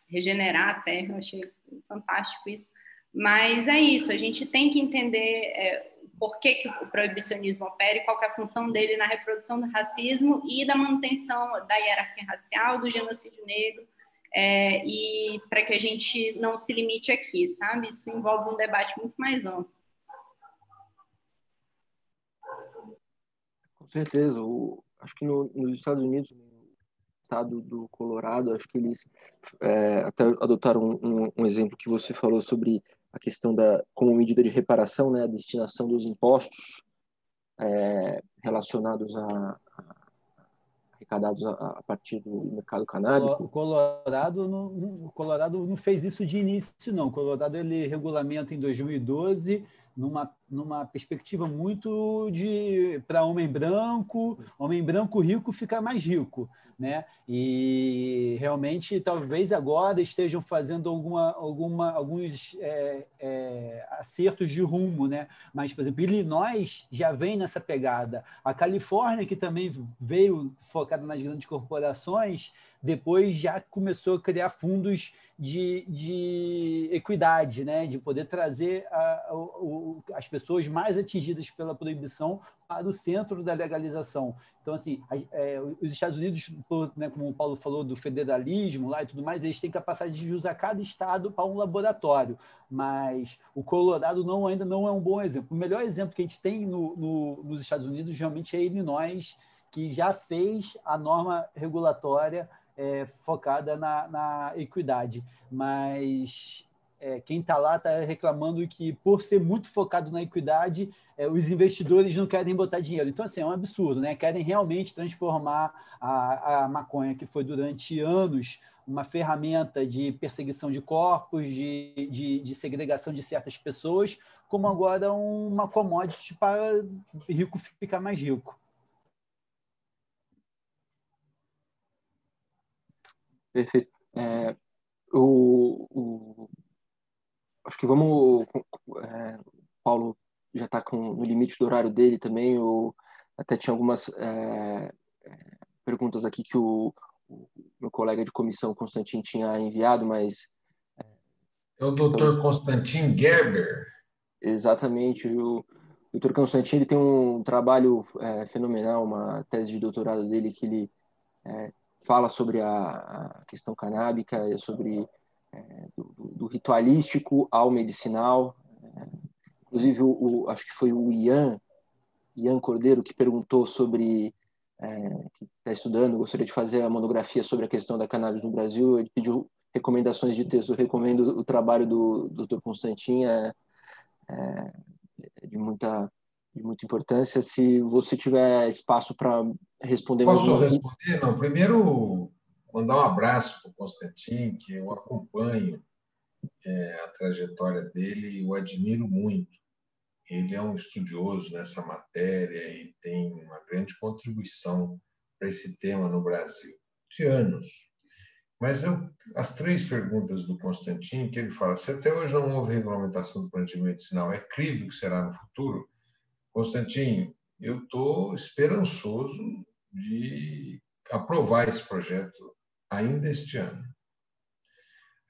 regenerar a terra. Eu achei fantástico isso. Mas é isso, a gente tem que entender por que o proibicionismo opera e qual é a função dele na reprodução do racismo e da manutenção da hierarquia racial, do genocídio negro, e para que a gente não se limite aqui, sabe? Isso envolve um debate muito mais amplo. Com certeza. Acho que nos Estados Unidos, no estado do Colorado, acho que eles até adotaram um exemplo que você falou sobre a questão como medida de reparação, né, a destinação dos impostos relacionados arrecadados a partir do mercado canábico. O Colorado não fez isso de início, não. O Colorado ele regulamenta em 2012 numa perspectiva muito para homem branco rico ficar mais rico, né? E realmente talvez agora estejam fazendo alguns acertos de rumo, né? Mas, por exemplo, Illinois já vem nessa pegada. A Califórnia, que também veio focada nas grandes corporações, depois já começou a criar fundos de equidade, né? De poder trazer as pessoas mais atingidas pela proibição para o centro da legalização. Então, assim, os Estados Unidos, né, como o Paulo falou do federalismo lá e tudo mais, eles têm capacidade de usar cada estado para um laboratório, mas o Colorado ainda não é um bom exemplo. O melhor exemplo que a gente tem nos Estados Unidos realmente é Illinois, que já fez a norma regulatória focada na equidade, mas quem está lá está reclamando que, por ser muito focado na equidade, os investidores não querem botar dinheiro. Então, assim, é um absurdo, né? Querem realmente transformar a maconha, que foi durante anos uma ferramenta de perseguição de corpos, de segregação de certas pessoas, como agora uma commodity para rico ficar mais rico. Perfeito. Acho que vamos... o Paulo já está no limite do horário dele também. Até tinha algumas perguntas aqui que o meu colega de comissão, Constantin, tinha enviado, mas... É o Dr. Constantin Gerber. Exatamente. O Dr. Constantin, ele tem um trabalho fenomenal, uma tese de doutorado dele que ele fala sobre a questão canábica, sobre do ritualístico ao medicinal. Inclusive, acho que foi o Ian Cordeiro que perguntou sobre, que está estudando, gostaria de fazer a monografia sobre a questão da cannabis no Brasil. Ele pediu recomendações de texto. Eu recomendo o trabalho do Dr. Constantin, de muita importância. Se você tiver espaço para responder... Posso responder? Não, primeiro, mandar um abraço para o Constantin, que eu acompanho a trajetória dele e o admiro muito. Ele é um estudioso nessa matéria e tem uma grande contribuição para esse tema no Brasil, de anos. Mas as 3 perguntas do Constantin, que ele fala, se até hoje não houve regulamentação do plantio medicinal, é crível que será no futuro? Constantin, eu estou esperançoso de aprovar esse projeto ainda este ano.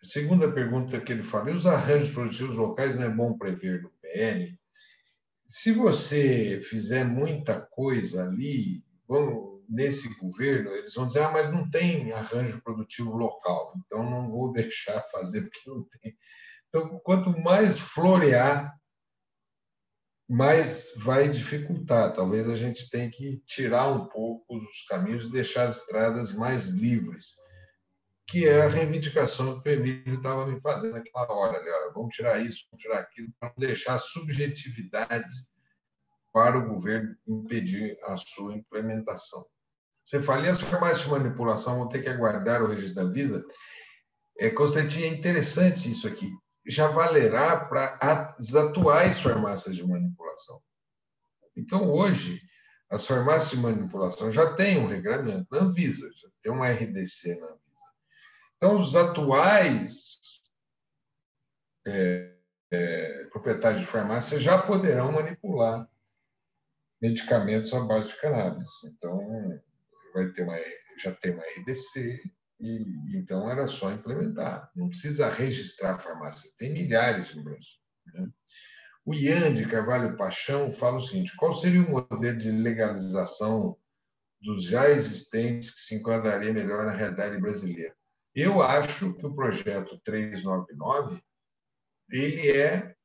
A segunda pergunta que ele fala, e os arranjos produtivos locais não é bom prever no PL? Se você fizer muita coisa ali, nesse governo, eles vão dizer, mas não tem arranjo produtivo local, então não vou deixar fazer porque não tem. Então, quanto mais florear, mais vai dificultar. Talvez a gente tenha que tirar um pouco os caminhos e deixar as estradas mais livres, que é a reivindicação que o Emílio estava me fazendo naquela hora. Vamos tirar isso, vamos tirar aquilo, para não deixar subjetividades para o governo impedir a sua implementação. Você fala, e as farmácias de manipulação vão ter que aguardar o registro da Anvisa? Constantin, é interessante isso aqui. Já valerá para as atuais farmácias de manipulação. Então, hoje, as farmácias de manipulação já têm um regramento na Anvisa, já tem um RDC na Anvisa. Então, os atuais proprietários de farmácia já poderão manipular medicamentos à base de cannabis. Então, já tem uma RDC, e então era só implementar. Não precisa registrar a farmácia. Tem milhares no Brasil. Né? O Ian de Carvalho Paixão fala o seguinte, qual seria o modelo de legalização dos já existentes que se enquadraria melhor na realidade brasileira? Eu acho que o projeto 399 ele é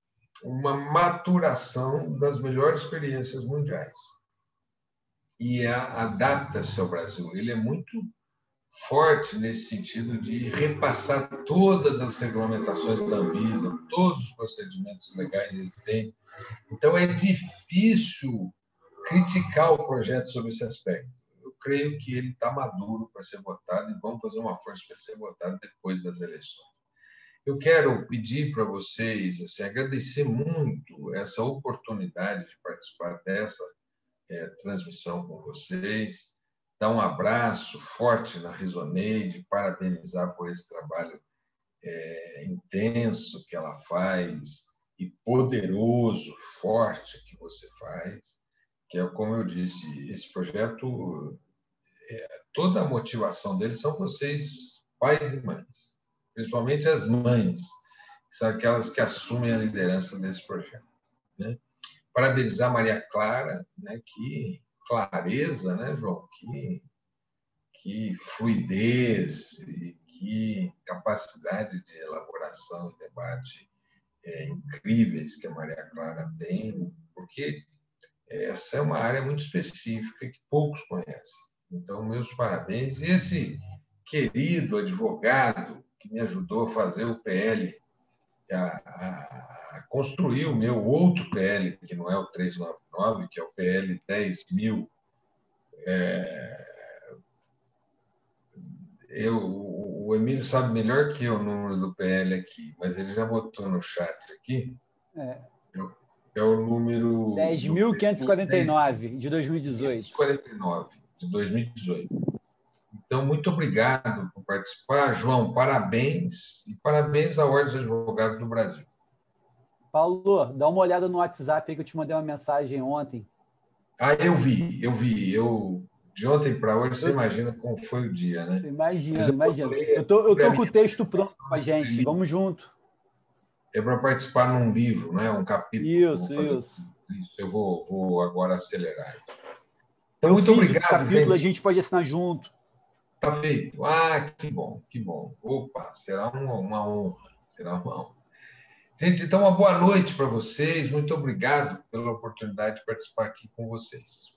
uma maturação das melhores experiências mundiais e adapta-se ao Brasil. Ele é muito forte nesse sentido de repassar todas as regulamentações da Anvisa, todos os procedimentos legais existentes. Então, é difícil criticar o projeto sobre esse aspecto. Eu creio que ele está maduro para ser votado e vamos fazer uma força para ele ser votado depois das eleições. Eu quero pedir para vocês, agradecer muito essa oportunidade de participar dessa transmissão com vocês, dar um abraço forte na Rizoneide, parabenizar por esse trabalho intenso que ela faz e poderoso, forte que você faz, que é, como eu disse, esse projeto, toda a motivação dele são vocês, pais e mães, principalmente as mães, que são aquelas que assumem a liderança desse projeto. Né? Parabenizar a Maria Clara, né? Que clareza, né, João? Que fluidez e que capacidade de elaboração e debate incríveis que a Maria Clara tem, porque essa é uma área muito específica que poucos conhecem. Então, meus parabéns. E esse querido advogado que me ajudou a fazer o PL a construir o meu outro PL, que não é o 399, que é o PL 10.000. O Emílio sabe melhor que eu o número do PL aqui, mas ele já botou no chat aqui. É o número... 10.549, de 2018. 549, de 2018. Então, muito obrigado por participar. João, parabéns. E parabéns à Ordem dos Advogados do Brasil. Paulo, dá uma olhada no WhatsApp aí que eu te mandei uma mensagem ontem. Eu vi. De ontem para hoje, você imagina como foi o dia, né? Imagina. Eu tô com o texto pronto com a gente. Vamos junto. É para participar num livro, né? Um capítulo. Isso. Eu vou agora acelerar. Então, muito obrigado, o capítulo, gente. A gente pode assinar junto. Tá feito. Que bom. Opa, será uma honra. Gente, então, uma boa noite para vocês. Muito obrigado pela oportunidade de participar aqui com vocês.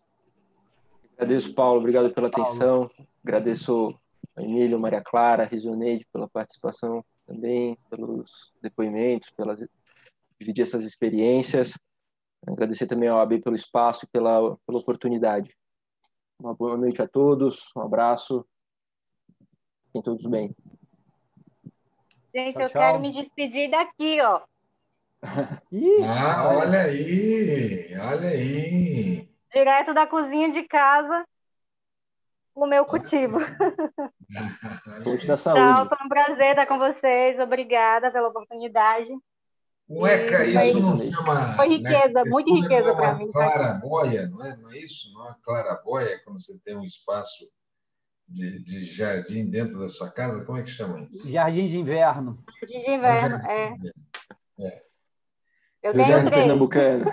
Agradeço, Paulo. Obrigado pela atenção. Agradeço a Emílio, Maria Clara, Rizoneide pela participação também, pelos depoimentos, dividir essas experiências. Agradecer também ao AB pelo espaço e pela oportunidade. Uma boa noite a todos. Um abraço. Fiquem todos bem. Gente, tchau. Quero me despedir daqui, ó. Olha aí. Direto da cozinha de casa, o meu cultivo. Fonte da saúde. Tchau, foi um prazer estar com vocês. Obrigada pela oportunidade. Isso não chama... Foi riqueza, muita riqueza para mim. Claraboia, não é isso? Não é claraboia quando você tem um espaço de jardim dentro da sua casa? Como é que chama isso? Jardim de inverno. Jardim de inverno, Eu tenho três. Pernambucano.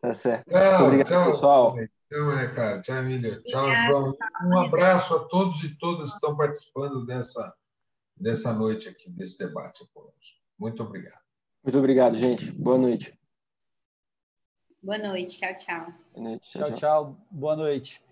Tá certo. Obrigado, tchau, pessoal. Tchau, Maria Clara. Tchau, Emílio. Tchau, João. Um abraço a todos e todas que estão participando dessa noite aqui, desse debate conosco. Muito obrigado. Muito obrigado, gente. Boa noite. Boa noite. Tchau. Boa noite. Tchau. Boa noite.